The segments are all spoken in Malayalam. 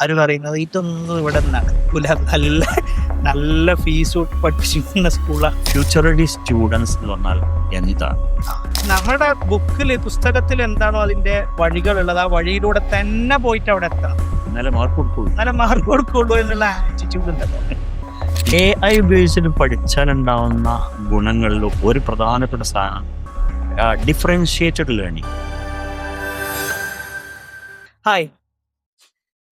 അവര് പറയുന്നത് ഇതൊന്നും ഇവിടെ നടക്കൂല, നല്ല നല്ല ഫീസ് പഠിപ്പിക്കുന്ന സ്കൂളാണ്. ഫ്യൂച്ചർ റെഡി സ്റ്റുഡൻസ് എന്ന് പറഞ്ഞാൽ എന്താണ്? നമ്മുടെ ബുക്കിൽ പുസ്തകത്തിൽ എന്താണോ അതിന്റെ വഴികളുള്ളത്, ആ വഴിയിലൂടെ തന്നെ പോയിട്ട് അവിടെ എത്തണം, നല്ല മാർക്ക് കൊടുക്കുള്ളൂ. നല്ല മാർക്ക് കൊടുക്കുള്ളൂ എന്നുള്ള ആറ്റിറ്റ്യൂഡ് ഉണ്ടല്ലോ. AI ബേസ്ഡ് പഠിച്ചാലുണ്ടാവുന്ന ഗുണങ്ങളിൽ ഒരു പ്രധാനപ്പെട്ട സാധനം ഡിഫറൻഷിയേറ്റഡ് ലേണിംഗ്. ഹായ്,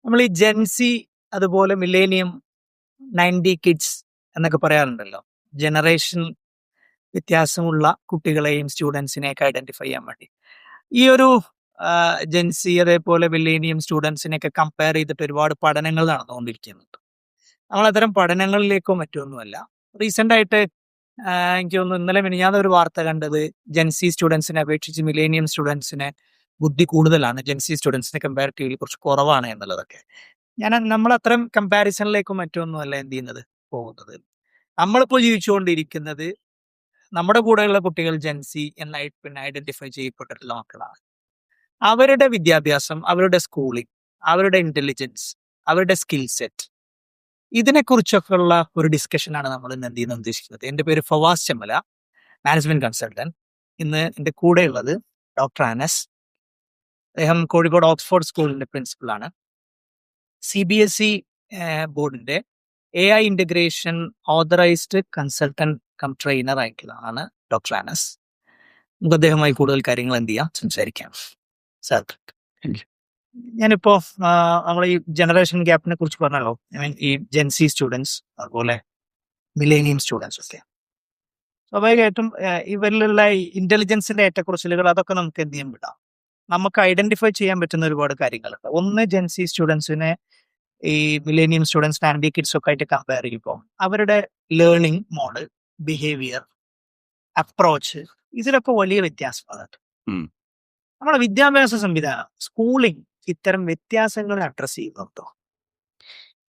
നമ്മൾ ഈ ജെൻസി അതുപോലെ മില്ലേനിയം 90 കിഡ്സ് എന്നൊക്കെ പറയാറുണ്ടല്ലോ. ജനറേഷൻ വ്യത്യാസമുള്ള കുട്ടികളെയും സ്റ്റുഡൻസിനെയൊക്കെ ഐഡന്റിഫൈ ചെയ്യാൻ വേണ്ടി ഈ ഒരു ജെൻസി അതേപോലെ മില്ലേനിയം സ്റ്റുഡൻസിനെയൊക്കെ കമ്പയർ ചെയ്തിട്ട് ഒരുപാട് പഠനങ്ങൾ നടന്നുകൊണ്ടിരിക്കുന്നുണ്ട്. നമ്മൾ അത്തരം പഠനങ്ങളിലേക്കോ മറ്റൊന്നുമല്ല. റീസെന്റ് ആയിട്ട് എനിക്ക് തോന്നുന്നു ഇന്നലെ മിനിഞ്ഞാന്ന് ഒരു വാർത്ത കണ്ടത്, ജെൻസി സ്റ്റുഡൻസിനെ അപേക്ഷിച്ച് മില്ലേനിയം സ്റ്റുഡൻസിന് ബുദ്ധി കൂടുതലാണ്, ജെൻസി സ്റ്റുഡൻസിനെ കമ്പാരിറ്റീവ്ലി കുറച്ച് കുറവാണ് എന്നുള്ളതൊക്കെ. നമ്മൾ അത്തരം കമ്പാരിസണിലേക്കും മറ്റൊന്നുമല്ല എന്ത് ചെയ്യുന്നത്, പോകുന്നത്. നമ്മളിപ്പോൾ ജീവിച്ചുകൊണ്ടിരിക്കുന്നത് നമ്മുടെ കൂടെയുള്ള കുട്ടികൾ ജെൻസി എന്നായി പിന്നെ ഐഡന്റിഫൈ ചെയ്യപ്പെട്ടിട്ടുള്ള മക്കളാണ്. അവരുടെ വിദ്യാഭ്യാസം, അവരുടെ സ്കൂളിംഗ്, അവരുടെ ഇന്റലിജൻസ്, അവരുടെ സ്കിൽ സെറ്റ്, ഇതിനെക്കുറിച്ചൊക്കെ ഉള്ള ഒരു ഡിസ്കഷനാണ് നമ്മൾ ഇന്ന് എന്ത് ചെയ്യുന്നത് ഉദ്ദേശിക്കുന്നത്. എൻ്റെ പേര് ഫവാസ് ചെമ്മല, മാനേജ്മെന്റ് കൺസൾട്ടന്റ്. ഇന്ന് എൻ്റെ കൂടെയുള്ളത് ഡോക്ടർ അനസ്. അദ്ദേഹം കോഴിക്കോട് ഓക്സ്ഫോർഡ് സ്കൂളിന്റെ പ്രിൻസിപ്പളാണ്. CBSE ബോർഡിന്റെ AI integration authorised consultant cum trainer ആയിട്ടുള്ളതാണ് ഡോക്ടർ അനസ്. നമുക്ക് അദ്ദേഹമായി കൂടുതൽ കാര്യങ്ങൾ എന്ത് ചെയ്യാം, സംസാരിക്കാം. സാർ, ഞാനിപ്പോ നമ്മൾ ഈ ജനറേഷൻ ഗ്യാപ്പിനെ കുറിച്ച് പറഞ്ഞല്ലോ. ഈ ജെൻസി സ്റ്റുഡൻസ് അതുപോലെ മില്ലേനിയം സ്റ്റുഡൻസ് ഒക്കെ സ്വാഭാവികമായിട്ടും ഇവരിലുള്ള ഇന്റലിജൻസിന്റെ ഏറ്റക്കുറച്ചിലുകൾ അതൊക്കെ നമുക്ക് എന്ത് ചെയ്യാൻ വിടാം. നമുക്ക് ഐഡന്റിഫൈ ചെയ്യാൻ പറ്റുന്ന ഒരുപാട് കാര്യങ്ങളുണ്ട്. ഒന്ന്, ജെൻസി സ്റ്റുഡൻസിനെ ഈ മില്ലേനിയം സ്റ്റുഡൻസ് 90 കിഡ്സ് ഒക്കെ ആയിട്ട് കമ്പയർ ചെയ്യുമ്പോൾ അവരുടെ ലേണിംഗ് മോഡൽ, ബിഹേവിയർ, അപ്രോച്ച്, ഇതിലൊക്കെ വലിയ വ്യത്യാസമാണ്. നമ്മുടെ വിദ്യാഭ്യാസ സംവിധാനം, സ്കൂളിംഗ് ഇത്തരം വ്യത്യാസങ്ങൾ അഡ്രസ് ചെയ്യുന്നുണ്ടോ?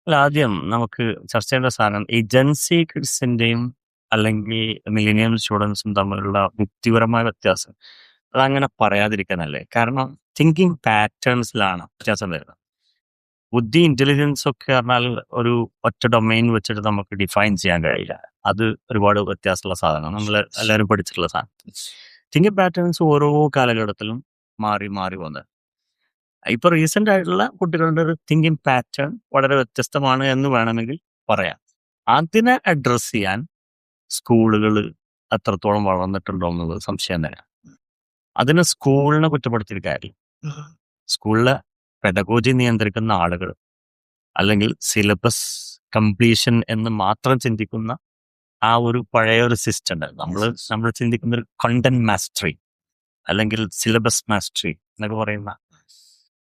ആദ്യം നമുക്ക് ചർച്ച ചെയ്യേണ്ട സാധനം ഈ ജെൻസി കിഡ്സിന്റെയും അല്ലെങ്കിൽ മില്ലേനിയം സ്റ്റുഡൻസും തമ്മിലുള്ള വ്യക്തിപരമായ വ്യത്യാസം. അതങ്ങനെ പറയാതിരിക്കാനല്ലേ. കാരണം തിങ്കിങ് പാറ്റേൺസിലാണ് വ്യത്യാസം വരുന്നത്. ബുദ്ധി, ഇന്റലിജൻസ് ഒക്കെ പറഞ്ഞാൽ ഒരു ഒറ്റ ഡൊമൈൻ വെച്ചിട്ട് നമുക്ക് ഡിഫൈൻ ചെയ്യാൻ കഴിയില്ല. അത് ഒരുപാട് വ്യത്യാസമുള്ള സാധനമാണ്, നമ്മൾ എല്ലാവരും പഠിച്ചിട്ടുള്ള സാധനം. തിങ്കിങ് പാറ്റേൺസ് ഓരോ കാലഘട്ടത്തിലും മാറി മാറി വന്നത്. ഇപ്പൊ റീസെന്റ് ആയിട്ടുള്ള കുട്ടികളുടെ ഒരു തിങ്കിങ് പാറ്റേൺ വളരെ വ്യത്യസ്തമാണ് എന്ന് വേണമെങ്കിൽ പറയാം. അതിനെ അഡ്രസ് ചെയ്യാൻ സ്കൂളുകൾ എത്രത്തോളം വളർന്നിട്ടുണ്ടോ എന്നുള്ളത് സംശയം തന്നെ. അതിന് സ്കൂളിനെ കുറ്റപ്പെടുത്തിയ കാര്യം, സ്കൂളിലെ പെഡഗോജി നിയന്ത്രിക്കുന്ന ആളുകൾ അല്ലെങ്കിൽ സിലബസ് കംപ്ലീഷൻ എന്ന് മാത്രം ചിന്തിക്കുന്ന ആ ഒരു പഴയ ഒരു സിസ്റ്റം ഉണ്ട്. നമ്മൾ ചിന്തിക്കുന്ന ഒരു കണ്ടന്റ് മാസ്റ്ററി അല്ലെങ്കിൽ സിലബസ് മാസ്റ്ററി എന്നൊക്കെ പറയുന്ന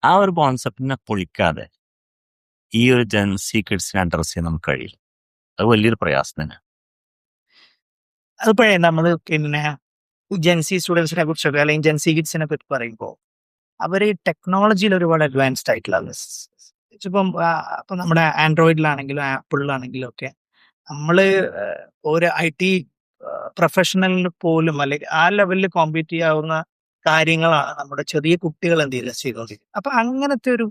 ആ ഒരു കോൺസെപ്റ്റിനെ പൊളിക്കാതെ ഈ ഒരു ജെൻസി കിഡ്സിനെ അഡ്രസ് ചെയ്യാൻ നമുക്ക് കഴിയില്ല. അത് വലിയൊരു പ്രയാസം തന്നെ. അതിപ്പോഴേ നമ്മൾ പിന്നെ ജെൻസി സ്റ്റുഡൻസിനെ കുറിച്ചൊക്കെ അല്ലെങ്കിൽ ജെൻസി കിഡ്സിനെ പറ്റി പറയുമ്പോൾ അവർ ടെക്നോളജിയിൽ ഒരുപാട് അഡ്വാൻസ്ഡ് ആയിട്ടുള്ള, ഇപ്പം നമ്മുടെ ആൻഡ്രോയിഡിലാണെങ്കിലും ആപ്പിളിലാണെങ്കിലും ഒക്കെ നമ്മൾ ഒരു IT പ്രൊഫഷണലിന് പോലും അല്ലെങ്കിൽ ആ ലെവലിൽ കോമ്പീറ്റ് ചെയ്യാവുന്ന കാര്യങ്ങളാണ് നമ്മുടെ ചെറിയ കുട്ടികൾ എന്ത് ചെയ്തുകൊണ്ടിരിക്കുന്നത്. അപ്പൊ അങ്ങനത്തെ ഒരു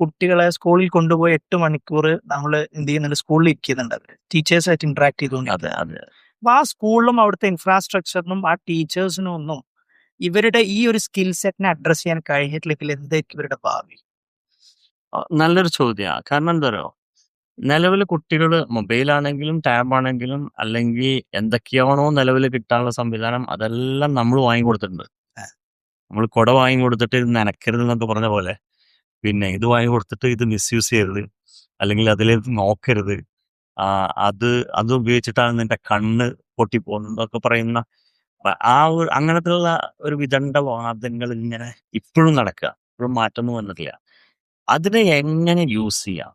കുട്ടികളെ സ്കൂളിൽ കൊണ്ടുപോയി 8 മണിക്കൂർ നമ്മൾ എന്ത് ചെയ്യുന്നുണ്ട്, സ്കൂളിൽ ഇരിക്കുന്നുണ്ട്, ടീച്ചേഴ്സായിട്ട് ഇന്ററാക്ട് ചെയ്തുകൊണ്ടിരിക്കുന്നത്. അപ്പൊ ആ സ്കൂളിലും അവിടുത്തെ ഇൻഫ്രാസ്ട്രക്ചറിനും ആ ടീച്ചേഴ്സിനും ഒന്നും ഇവരുടെ ഈ ഒരു സ്കിൽ സെറ്റിനെ അഡ്രസ് ചെയ്യാൻ കഴിഞ്ഞിട്ടില്ലെങ്കിൽ എന്തായിരിക്കും ഇവരുടെ ഭാവി? നല്ലൊരു ചോദ്യമാണ്. കാരണം എന്താ പറയുക, നിലവിൽ കുട്ടികൾ മൊബൈലാണെങ്കിലും ടാബാണെങ്കിലും അല്ലെങ്കിൽ എന്തൊക്കെയാണോ നിലവിൽ കിട്ടാനുള്ള സംവിധാനം അതെല്ലാം നമ്മൾ വാങ്ങിക്കൊടുത്തിട്ടുണ്ട്. നമ്മൾ കുട വാങ്ങിക്കൊടുത്തിട്ട് ഇത് നനക്കരുത് എന്നൊക്കെ പറഞ്ഞ പോലെ, പിന്നെ ഇത് വാങ്ങിക്കൊടുത്തിട്ട് ഇത് മിസ്യൂസ് ചെയ്യരുത് അല്ലെങ്കിൽ അതിലേക്ക് നോക്കരുത്, അത് ഉപയോഗിച്ചിട്ടാണ് നിന്റെ കണ്ണ് പൊട്ടിപ്പോകുന്നതൊക്കെ പറയുന്ന ആ ഒരു അങ്ങനത്തെയുള്ള ഒരു വിദണ്ഡ വാദങ്ങൾ ഇങ്ങനെ ഇപ്പോഴും നടക്കുക. ഇപ്പോഴും മാറ്റമൊന്നും വന്നിട്ടില്ല. അതിനെ എങ്ങനെ യൂസ് ചെയ്യാം,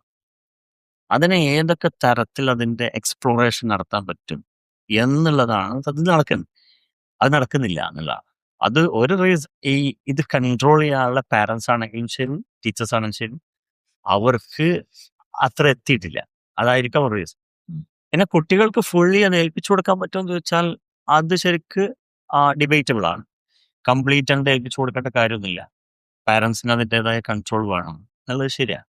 അതിനെ ഏതൊക്കെ തരത്തിൽ അതിന്റെ എക്സ്പ്ലോറേഷൻ നടത്താൻ പറ്റും എന്നുള്ളതാണ് അത് നടക്കുന്നില്ല എന്നുള്ളതാണ്. അത് ഒരു ഇത് കൺട്രോൾ ചെയ്യാനുള്ള പാരൻസ് ആണെങ്കിലും ശരി, ടീച്ചേഴ്സ് ആണെങ്കിലും ശരി, അവർക്ക് അത്ര എത്തിയിട്ടില്ല. അതായിരിക്കും ഒരു റീസൺ. പിന്നെ കുട്ടികൾക്ക് ഫുള്ളി അത് ഏൽപ്പിച്ചു കൊടുക്കാൻ പറ്റുമെന്ന് ചോദിച്ചാൽ അത് ശരിക്ക് ഡിബേറ്റബിൾ ആണ്. കംപ്ലീറ്റ് ആയിട്ട് ഏൽപ്പിച്ചു കൊടുക്കേണ്ട കാര്യമൊന്നുമില്ല. പാരൻസിന് അതിൻ്റെതായ കൺട്രോൾ വേണം എന്നുള്ളത് ശരിയാണ്.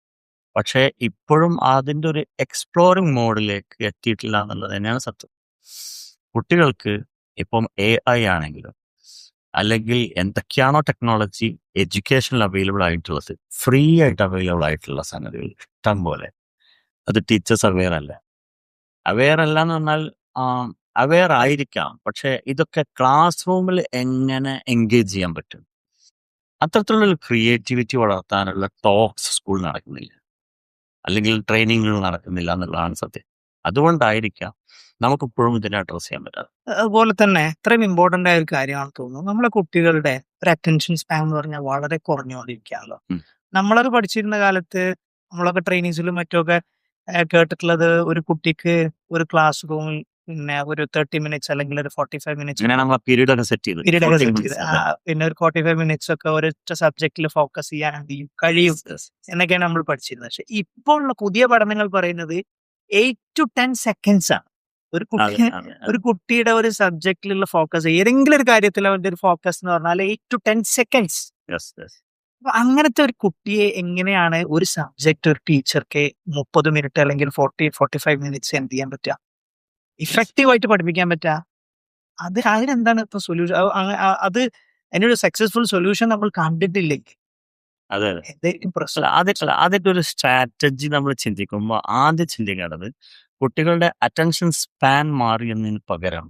പക്ഷേ ഇപ്പോഴും അതിന്റെ ഒരു എക്സ്പ്ലോറിംഗ് മോഡിലേക്ക് എത്തിയിട്ടില്ല എന്നുള്ളത് തന്നെയാണ് സത്യം. കുട്ടികൾക്ക് ഇപ്പം AI ആണെങ്കിലും അല്ലെങ്കിൽ എന്തൊക്കെയാണോ ടെക്നോളജി എഡ്യൂക്കേഷനിൽ അവൈലബിൾ ആയിട്ടുള്ളത്, ഫ്രീ ആയിട്ട് അവൈലബിൾ ആയിട്ടുള്ള സംഗതികൾ ഇഷ്ടം പോലെ. അത് ടീച്ചേഴ്സ് അവെയർ അല്ല. അവെയർ അല്ല എന്ന് പറഞ്ഞാൽ അവെയർ ആയിരിക്കാം, പക്ഷെ ഇതൊക്കെ ക്ലാസ് റൂമിൽ എങ്ങനെ എൻഗേജ് ചെയ്യാൻ പറ്റും, അത്തരത്തിലുള്ള ക്രിയേറ്റിവിറ്റി വളർത്താനുള്ള ടോക്സ് സ്കൂളിൽ നടക്കുന്നില്ല, അല്ലെങ്കിൽ ട്രെയിനിങ്ങുകൾ നടക്കുന്നില്ല എന്നുള്ളതാണ് സത്യം. അതുകൊണ്ടായിരിക്കാം നമുക്കിപ്പോഴും ഇതിനെ അഡ്രസ് ചെയ്യാൻ പറ്റാതെ. അതുപോലെ തന്നെ ഇത്രയും ഇമ്പോർട്ടന്റ് ആയ ഒരു കാര്യമാണെന്ന് തോന്നുന്നു. നമ്മളെ കുട്ടികളുടെ ഒരു അറ്റൻഷൻ സ്പാൻ എന്ന് പറഞ്ഞാൽ വളരെ കുറഞ്ഞുകൊണ്ടിരിക്കുകയാണല്ലോ. ഉം. നമ്മളൊക്കെ പഠിച്ചിരുന്ന കാലത്ത് നമ്മളൊക്കെ ട്രെയിനിങ്സിലും മറ്റൊക്കെ കേട്ടിട്ടുള്ളത് ഒരു കുട്ടിക്ക് ഒരു ക്ലാസ് റൂമിൽ പിന്നെ ഒരു 30 മിനിറ്റ്സ് അല്ലെങ്കിൽ ഒരു 45 മിനിറ്റ്സ് ഇങ്ങനെ നമ്മൾ പീരീഡ് ഒക്കെ സെറ്റ് ചെയ്ത് പീരീഡ് ഒക്കെ 40 സെറ്റ് minutes ചെയ്ത് അതെ. പിന്നെ ഒരു 45 മിനിറ്റ്സ് ഒക്കെ ഒരൊറ്റ സബ്ജക്റ്റിൽ ഫോക്കസ് ചെയ്യാൻ എന്ത് ചെയ്യും കഴിയും എന്നൊക്കെയാണ് നമ്മൾ പഠിച്ചിരുന്നത്. പക്ഷെ ഇപ്പോൾ ഉള്ള പുതിയ പഠനങ്ങൾ പറയുന്നത് 8 to 10 സെക്കൻഡ്സ് ആണ് ഒരു അതെ, കുട്ടി അതെ, അതെ. ഒരു കുട്ടിയുടെ ഒരു സബ്ജക്റ്റിലുള്ള ഫോക്കസ്, ഏതെങ്കിലും ഒരു കാര്യത്തിൽ അവന്റെ ഒരു ഫോക്കസ് എന്ന് പറഞ്ഞാൽ 8 to 10 സെക്കൻഡ്സ്. Yes, yes. അപ്പൊ അങ്ങനത്തെ ഒരു കുട്ടിയെ എങ്ങനെയാണ് ഒരു സബ്ജക്ട് ഒരു ടീച്ചർക്ക് 30 മിനിറ്റ് അല്ലെങ്കിൽ 45 മിനിറ്റ്സ് എന്ത് ചെയ്യാൻ പറ്റുക, ഇഫക്റ്റീവ് ആയിട്ട് പഠിപ്പിക്കാൻ പറ്റുക? അതിനെന്താണ് ഇപ്പൊ സൊല്യൂഷൻ? അത് അതിനൊരു സക്സസ്ഫുൾ സൊല്യൂഷൻ നമ്മൾ കണ്ടിട്ടില്ലെങ്കിൽ അതെ, അതെ. എന്തായിരിക്കും പ്രശ്നം? അതിന്റെ ഒരു സ്ട്രാറ്റജി നമ്മൾ ചിന്തിക്കുമ്പോൾ ആദ്യം ചിന്തിക്കേണ്ടത് കുട്ടികളുടെ അറ്റൻഷൻ സ്പാൻ മാറി എന്നതിന് പകരം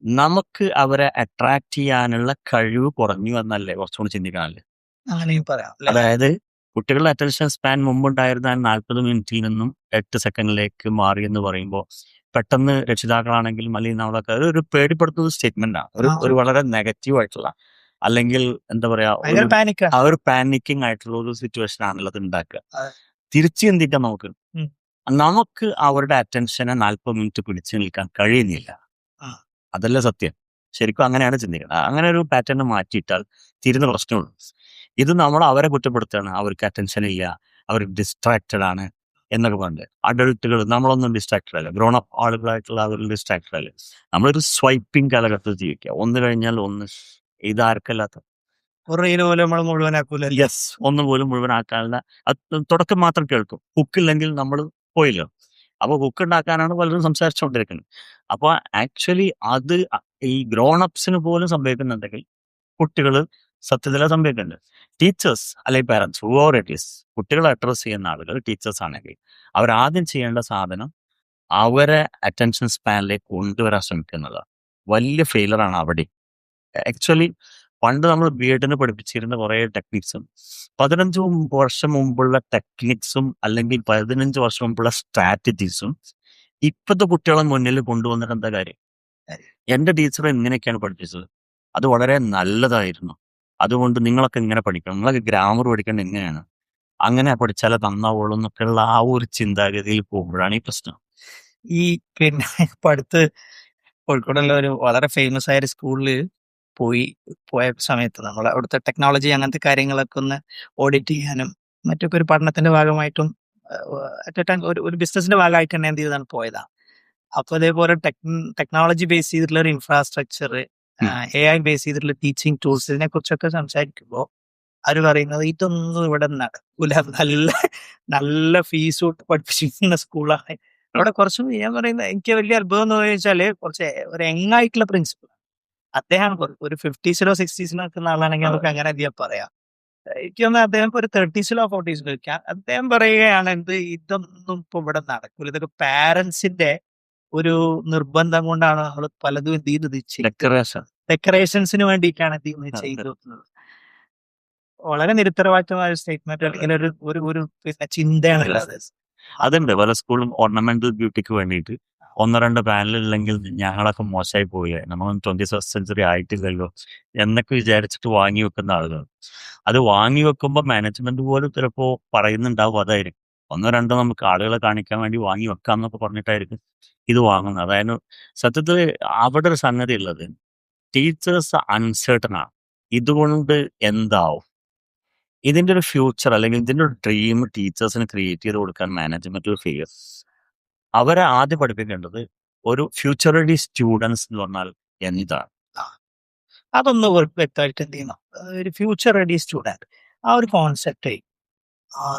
നമുക്ക് അവരെ അട്രാക്ട് ചെയ്യാനുള്ള കഴിവ് കുറഞ്ഞു എന്നല്ലേ കുറച്ചുകൂടി ചിന്തിക്കാനല്ലേ. അങ്ങനെയും പറയാം അല്ലെ? അതായത് കുട്ടികളുടെ അറ്റൻഷൻ സ്പാൻ മുമ്പുണ്ടായിരുന്ന 40 മിനിറ്റിൽ നിന്നും 8 സെക്കൻഡിലേക്ക് മാറി എന്ന് പറയുമ്പോൾ പെട്ടെന്ന് രക്ഷിതാക്കളാണെങ്കിലും അല്ലെങ്കിൽ നമ്മളൊക്കെ ഒരു പേടിപ്പെടുത്തുന്ന സ്റ്റേറ്റ്മെന്റ് ആണ്, ഒരു വളരെ നെഗറ്റീവ് ആയിട്ടുള്ള, അല്ലെങ്കിൽ എന്താ പറയാ, ഭയങ്കര പാനിക്ക. ആ ഒരു പാനിക്കിംഗ് ആയിട്ടുള്ള ഒരു സിറ്റുവേഷൻ ആണല്ലോ അത് ഉണ്ടാക്കുക. അതെ. തിരിച്ചു ചിന്തിക്കാം, ഉം. നമുക്ക് അവരുടെ അറ്റൻഷനെ 40 മിനിറ്റ് പിടിച്ചു നിൽക്കാൻ കഴിയുന്നില്ല. ആ. അതല്ല സത്യം. ശരിക്കും അങ്ങനെയാണ് ചിന്തിക്കുന്നത്. അങ്ങനെ ഒരു പാറ്റേൺ മാറ്റിയിട്ടാൽ തീരുന്ന പ്രശ്നമുള്ളൂ. ഇത് നമ്മൾ അവരെ കുറ്റപ്പെടുത്തുകയാണ്, അവർക്ക് അറ്റൻഷൻ ഇല്ല, അവർ ഡിസ്ട്രാക്റ്റഡ് ആണ് എന്നൊക്കെ പറഞ്ഞത്. അഡൾട്ടുകൾ നമ്മളൊന്നും ഡിസ്ട്രാക്റ്റഡ് അല്ല, ഗ്രോൺ അപ്പ് ആളുകളായിട്ടുള്ള അവർ ഡിസ്ട്രാക്റ്റഡ് അല്ല. നമ്മളൊരു സ്വൈപ്പിംഗ് കാലഘട്ടത്തിൽ ജീവിക്കുക, ഒന്ന് കഴിഞ്ഞാൽ ഒന്ന്. ഇതാർക്കല്ലാത്ത ഒരു റീല് പോലും നമ്മൾ മുഴുവനാക്കൂല. യെസ്, ഒന്നും പോലും മുഴുവനാക്കാനുള്ള തുടക്കം മാത്രം കേൾക്കും. ഹുക്കില്ലെങ്കിൽ നമ്മൾ പോയില്ലോ. അപ്പോൾ ഹുക്ക് ഉണ്ടാക്കാനാണ് പലരും സംസാരിച്ചുകൊണ്ടിരിക്കുന്നത്. അപ്പോൾ ആക്ച്വലി അത് ഈ ഗ്രോൺ അപ്സിന് പോലും സംഭവിക്കുന്നുണ്ടെങ്കിൽ കുട്ടികൾ സത്യത്തില സംഭവിക്കുന്നുണ്ട്. ടീച്ചേഴ്സ് അല്ലെങ്കിൽ പാരൻസ്, ഹൂവർ ഇറ്റ് ഈസ്, കുട്ടികളെ അഡ്രസ് ചെയ്യുന്ന ആളുകൾ ടീച്ചേഴ്സ് ആണെങ്കിൽ അവരാദ്യം ചെയ്യേണ്ട സാധനം അവരെ അറ്റൻഷൻ സ്പാനിലേക്ക് കൊണ്ടുവരാൻ ശ്രമിക്കുന്നതാണ്. വലിയ ഫെയിലറാണ് അവിടെ. ആക്ച്വലി പണ്ട് നമ്മൾ BEdന് പഠിപ്പിച്ചിരുന്ന കുറേ ടെക്നിക്സും 15 വർഷം മുമ്പുള്ള ടെക്നിക്സും അല്ലെങ്കിൽ 15 വർഷം മുമ്പുള്ള സ്ട്രാറ്റജീസും ഇപ്പോഴത്തെ കുട്ടികളെ മുന്നിൽ കൊണ്ടുവന്നിട്ട് എന്താ കാര്യം? എൻ്റെ ടീച്ചർ ഇങ്ങനെയൊക്കെയാണ് പഠിപ്പിച്ചത്, അത് വളരെ നല്ലതായിരുന്നു, അതുകൊണ്ട് നിങ്ങളൊക്കെ ഇങ്ങനെ പഠിക്കണം, നിങ്ങളൊക്കെ ഗ്രാമർ പഠിക്കേണ്ടത് എങ്ങനെയാണ്, അങ്ങനെ പഠിച്ചാലേ നന്നാവുള്ളൂ എന്നൊക്കെയുള്ള ആ ഒരു ചിന്താഗതിയിൽ പോകുമ്പോഴാണ് ഈ പ്രശ്നം. ഈ പിന്നെ ഇപ്പൊ അടുത്ത് കോഴിക്കോടുള്ള ഒരു വളരെ ഫേമസ് ആയ ഒരു സ്കൂളിൽ പോയ സമയത്ത് നമ്മൾ അവിടുത്തെ ടെക്നോളജി അങ്ങനത്തെ കാര്യങ്ങളൊക്കെ ഒന്ന് ഓഡിറ്റ് ചെയ്യാനും മറ്റൊക്കെ ഒരു പഠനത്തിന്റെ ഭാഗമായിട്ടും ഒരു ബിസിനസിന്റെ ഭാഗമായിട്ട് തന്നെ എന്ത് ചെയ്താണ് പോയതാണ്. അപ്പൊ അതേപോലെ ടെക്നോളജി ബേസ് ചെയ്തിട്ടുള്ള ഒരു ഇൻഫ്രാസ്ട്രക്ചർ, AI ബേസ് ചെയ്തിട്ടുള്ള ടീച്ചിങ് ടൂൾസ്, ഇതിനെ കുറിച്ചൊക്കെ സംസാരിക്കുമ്പോൾ അവര് പറയുന്നത് ഇതൊന്നും ഇവിടെ നടക്കൂല, നല്ല ഫീസ് കൊടുത്ത് പഠിപ്പിച്ചിരിക്കുന്ന സ്കൂളാണ്. അവിടെ കുറച്ച് ഞാൻ പറയുന്നത് എനിക്ക് വലിയ അത്ഭുതം എന്ന് ചോദിച്ചാല് കുറച്ച് ഒരു യങ്ങായിട്ടുള്ള പ്രിൻസിപ്പൾ, അദ്ദേഹം ഒരു 50സിലോ 60സിലോ നിൽക്കുന്ന ആളാണെങ്കിൽ നമുക്ക് അങ്ങനെ അധികം പറയാം. എനിക്ക് തോന്നുന്നു അദ്ദേഹം ഒരു 30സിലോ 40സിലോ ഇരിക്കാം. അദ്ദേഹം പറയുകയാണ് ഇതൊന്നും ഇപ്പൊ ഇവിടെ നടക്കൂല, ഇതൊക്കെ പാരന്റ്സിന്റെ ഒരു നിർബന്ധം കൊണ്ടാണ് നമ്മൾ പലതും എന്ത് ചെയ്യുന്നത്, ഡെക്കറേഷൻസിന് വേണ്ടിയിട്ടാണ് എന്ത് ചെയ്യുന്നത് ചെയ്തു. വളരെ നിരുത്തരവാദിത്തമായ സ്റ്റേറ്റ്മെന്റ് അല്ലെങ്കിൽ ഒരു പിന്നെ ചിന്തയാണുള്ളത്. അതുണ്ട് പല സ്കൂളും ഓർണമെന്റൽ ബ്യൂട്ടിക്ക് വേണ്ടിയിട്ട് 1-2 പാനൽ ഇല്ലെങ്കിൽ ഞങ്ങളൊക്കെ മോശമായി പോയി, നമ്മളൊന്നും 21st സെഞ്ചുറി ആയിട്ടില്ലല്ലോ എന്നൊക്കെ വിചാരിച്ചിട്ട് വാങ്ങി വെക്കുന്ന ആളുകൾ. അത് വാങ്ങി വെക്കുമ്പോൾ മാനേജ്മെന്റ് പോലും ചിലപ്പോൾ പറയുന്നുണ്ടാവും അതായിരിക്കും, 1-2 നമുക്ക് ആളുകളെ കാണിക്കാൻ വേണ്ടി വാങ്ങി വെക്കാം എന്നൊക്കെ പറഞ്ഞിട്ടായിരിക്കും ഇത് വാങ്ങുന്നത്. അതായത് സത്യത്തിൽ അവിടെ ഒരു സംഗതി ഉള്ളത്, ടീച്ചേഴ്സ് അൺസേർട്ടൺ ആണ്. ഇതുകൊണ്ട് എന്താവും, ഇതിന്റെ ഒരു ഫ്യൂച്ചർ അല്ലെങ്കിൽ ഇതിന്റെ ഒരു ഡ്രീം ടീച്ചേഴ്സിന് ക്രിയേറ്റ് ചെയ്ത് കൊടുക്കാൻ മാനേജ്മെന്റിൽ ഫെയിലിയർ. അവരെ ആദ്യം പഠിപ്പിക്കേണ്ടത് ഒരു ഫ്യൂച്ചർ റെഡി സ്റ്റുഡൻസ് എന്ന് പറഞ്ഞാൽ എന്താണ്. അതൊന്ന് വ്യക്തമായിട്ട് എന്ത് ചെയ്യണം, ഒരു ഫ്യൂച്ചർ റെഡി സ്റ്റുഡന്റ് ആ ഒരു കോൺസെപ്റ്റ്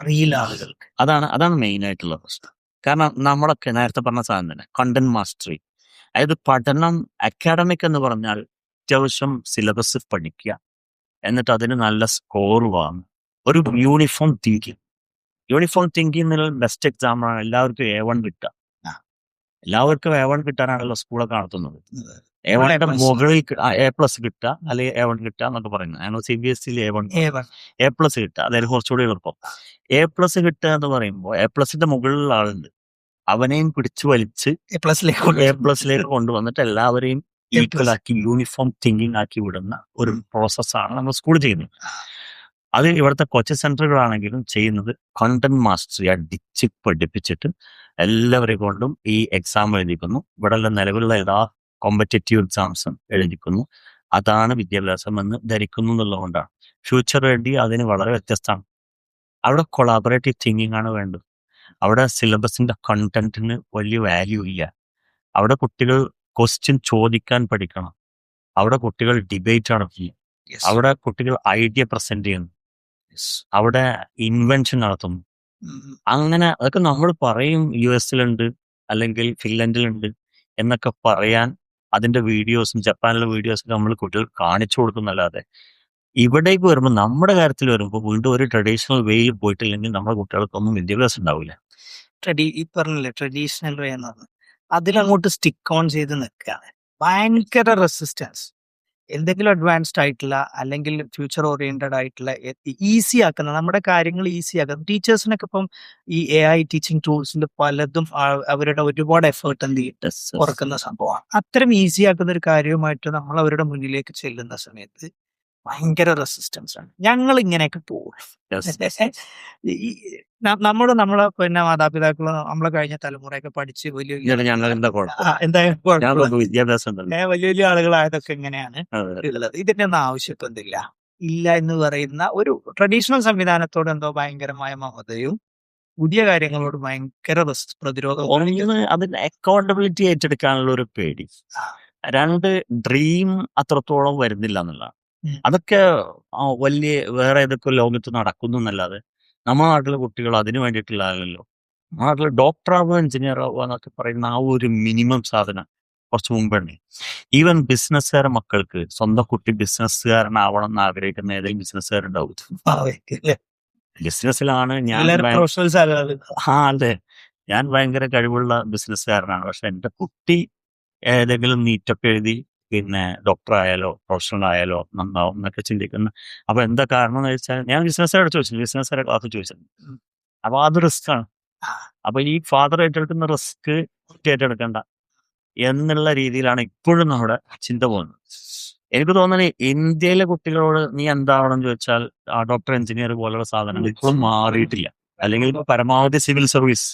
റീൽ ആളുകൾക്ക്. അതാണ് മെയിൻ ആയിട്ടുള്ള പ്രശ്നം. കാരണം നമ്മളൊക്കെ നേരത്തെ പറഞ്ഞ സാധനം തന്നെ കണ്ടന്റ് മാസ്റ്ററി. അതായത് പഠനം അക്കാഡമിക് എന്ന് പറഞ്ഞാൽ അത്യാവശ്യം സിലബസ് പഠിക്കുക, എന്നിട്ട് അതിന് നല്ല സ്കോർ വാങ്ങുക, ഒരു യൂണിഫോം തിങ്കിങ് ബെസ്റ്റ് എക്സാമ്പിളാണ് എല്ലാവർക്കും A1 കിട്ടുക. ആ. എല്ലാവർക്കും A1 കിട്ടാനാണല്ലോ സ്കൂളൊക്കെ നടത്തുന്നത്. A1 A1ന്റെ plus. മുകളിൽ A+ കിട്ടുക അല്ലെങ്കിൽ A1 കിട്ടുക എന്നൊക്കെ പറയുന്നത്. ഞങ്ങൾ CBSE A1 A1. A+ കിട്ടുക, അതായത് കുറച്ചുകൂടി എളുപ്പം. A+ കിട്ടുക എന്ന് പറയുമ്പോൾ A+ന്റെ മുകളിലുള്ള ആളുണ്ട്, അവനെയും പിടിച്ചു വലിച്ച് A+ലേക്ക് കൊണ്ടുവന്നിട്ട് എല്ലാവരെയും A+. ഈക്വൽ ആക്കി യൂണിഫോം തിങ്കിങ് ആക്കി വിടുന്ന ഒരു പ്രോസസ്സാണ് നമ്മൾ സ്കൂളിൽ ചെയ്യുന്നത്. അത് ഇവിടുത്തെ കോച്ചിങ് സെന്ററുകളാണെങ്കിലും ചെയ്യുന്നത് കണ്ടന്റ് മാസ്റ്ററി അടിച്ച് പഠിപ്പിച്ചിട്ട് എല്ലാവരെയും കൊണ്ടും ഈ എക്സാം എഴുതിക്കുന്നു. ഇവിടെ നിലവിലുള്ള എല്ലാ കോമ്പറ്റേറ്റീവ് എക്സാംസും എഴുതിക്കുന്നു. അതാണ് വിദ്യാഭ്യാസം എന്ന് ധരിക്കുന്നു എന്നുള്ളതുകൊണ്ടാണ്. ഫ്യൂച്ചർ റെഡി അതിന് വളരെ വ്യത്യസ്തമാണ്. അവിടെ കൊളാബറേറ്റീവ് തിങ്കിങ് ആണ് വേണ്ടത്. അവിടെ സിലബസിന്റെ കണ്ടന്റിന് വലിയ വാല്യൂ ഇല്ല. അവിടെ കുട്ടികൾ ക്വസ്റ്റ്യൻ ചോദിക്കാൻ പഠിക്കണം. അവിടെ കുട്ടികൾ ഡിബേറ്റ് നടത്തുന്നു. അവിടെ കുട്ടികൾ ഐഡിയ പ്രസന്റ് ചെയ്യുന്നു. അവിടെ ഇൻവെൻഷൻ നടത്തുന്നു. അങ്ങനെ അതൊക്കെ നമ്മൾ പറയും US-ലുണ്ട് അല്ലെങ്കിൽ ഫിൻലൻഡിലുണ്ട് എന്നൊക്കെ പറയാൻ അതിന്റെ വീഡിയോസും ജപ്പാനിലെ വീഡിയോസും നമ്മൾ കുട്ടികൾ കാണിച്ചു കൊടുക്കുന്നല്ലാതെ ഇവിടേക്ക് വരുമ്പോൾ നമ്മുടെ കാര്യത്തിൽ വരുമ്പോൾ വീണ്ടും ഒരു ട്രഡീഷണൽ വേയിൽ പോയിട്ടില്ലെങ്കിൽ നമ്മുടെ കുട്ടികൾക്കൊന്നും വിദ്യാഭ്യാസം ഉണ്ടാവില്ല. ഈ പറഞ്ഞില്ലേ ട്രഡീഷണൽ വേ എന്നാണ്, അതിലങ്ങോട്ട് സ്റ്റിക്ക് ഓൺ ചെയ്ത് നിൽക്കുകയാണ്. ഭയങ്കര റെസിസ്റ്റൻസ്. എന്തെങ്കിലും അഡ്വാൻസ്ഡ് ആയിട്ടുള്ള അല്ലെങ്കിൽ ഫ്യൂച്ചർ ഓറിയന്റഡ് ആയിട്ടുള്ള ഈസി ആക്കുന്ന നമ്മുടെ കാര്യങ്ങൾ ഈസി ആക്കുന്ന ടീച്ചേഴ്സിനൊക്കെ ഇപ്പം ഈ AI ടീച്ചിങ് ടൂൾസിൽ പലതും അവരുടെ ഒരുപാട് എഫേർട്ട് എന്ത് ചെയ്യും കുറക്കുന്ന സംഭവമാണ്. അത്തരം ഈസി ആക്കുന്ന ഒരു കാര്യവുമായിട്ട് നമ്മൾ അവരുടെ മുന്നിലേക്ക് ചെല്ലുന്ന സമയത്ത് ഭയങ്കര റെസിസ്റ്റൻസ് ആണ്. ഞങ്ങൾ ഇങ്ങനെയൊക്കെ പോകും. നമ്മളെ പിന്നെ മാതാപിതാക്കള് നമ്മളെ കഴിഞ്ഞ തലമുറയൊക്കെ പഠിച്ച് വലിയ വലിയ ആളുകളായതൊക്കെ എങ്ങനെയാണ് ഉള്ളത്. ഇതിന്റെ ഒന്നും ആവശ്യപ്പെടുന്നില്ല ഇല്ല എന്ന് പറയുന്ന ഒരു ട്രഡീഷണൽ സംവിധാനത്തോട് എന്തോ ഭയങ്കരമായ മമതയും പുതിയ കാര്യങ്ങളോട് ഭയങ്കര പ്രതിരോധവും. അതിന് അക്കൗണ്ടബിലിറ്റി ഏറ്റെടുക്കാനുള്ള ഒരു പേടി. 2 ഡ്രീം അത്രത്തോളം വരുന്നില്ല എന്നുള്ളതാണ്. അതൊക്കെ വലിയ വേറെ ഏതൊക്കെ ലോകത്ത് നടക്കുന്നു എന്നല്ലാതെ നമ്മുടെ നാട്ടിലെ കുട്ടികൾ അതിന് വേണ്ടിയിട്ടുള്ള ആളല്ലോ. നമ്മുടെ നാട്ടിൽ ഡോക്ടർ ആവുക എഞ്ചിനീയർ ആവുക എന്നൊക്കെ പറയുന്ന ആ ഒരു മിനിമം സാധനം കുറച്ച് മുമ്പേ. ഈവൻ ബിസിനസ്സുകാരുടെ മക്കൾക്ക് സ്വന്തം കുട്ടി ബിസിനസ്സുകാരനാവണം എന്ന് ആഗ്രഹിക്കുന്ന ഏതെങ്കിലും ബിസിനസ്സുകാരുണ്ടാവും. ബിസിനസ്സിലാണ് അതെ, ഞാൻ ഭയങ്കര കഴിവുള്ള ബിസിനസ്സുകാരനാണ്, പക്ഷെ എൻ്റെ കുട്ടി ഏതെങ്കിലും നീറ്റൊക്കെ എഴുതി പിന്നെ ഡോക്ടർ ആയാലോ പ്രൊഫഷണൽ ആയാലോ നന്നാവും എന്നൊക്കെ ചിന്തിക്കുന്ന. അപ്പൊ എന്താ കാരണം എന്ന് വെച്ചാൽ ഞാൻ ബിസിനസ്സുകാരോട് ബിസിനസ്സുകാരുടെ ക്ലാസ് ചോദിച്ചത്. അപ്പൊ അത് റിസ്ക് ആണ്. അപ്പൊ ഈ ഫാദർ ഏറ്റെടുക്കുന്ന റിസ്ക് ഏറ്റെടുക്കണ്ട എന്നുള്ള രീതിയിലാണ് ഇപ്പോഴും നമ്മുടെ ചിന്ത പോകുന്നത്. എനിക്ക് തോന്നുന്നത് ഇന്ത്യയിലെ കുട്ടികളോട് നീ എന്താവണം എന്ന് ചോദിച്ചാൽ ഡോക്ടർ എഞ്ചിനീയർ പോലുള്ള സാധനങ്ങൾ ഇപ്പോഴും മാറിയിട്ടില്ല. അല്ലെങ്കിൽ പരമാവധി സിവിൽ സർവീസ്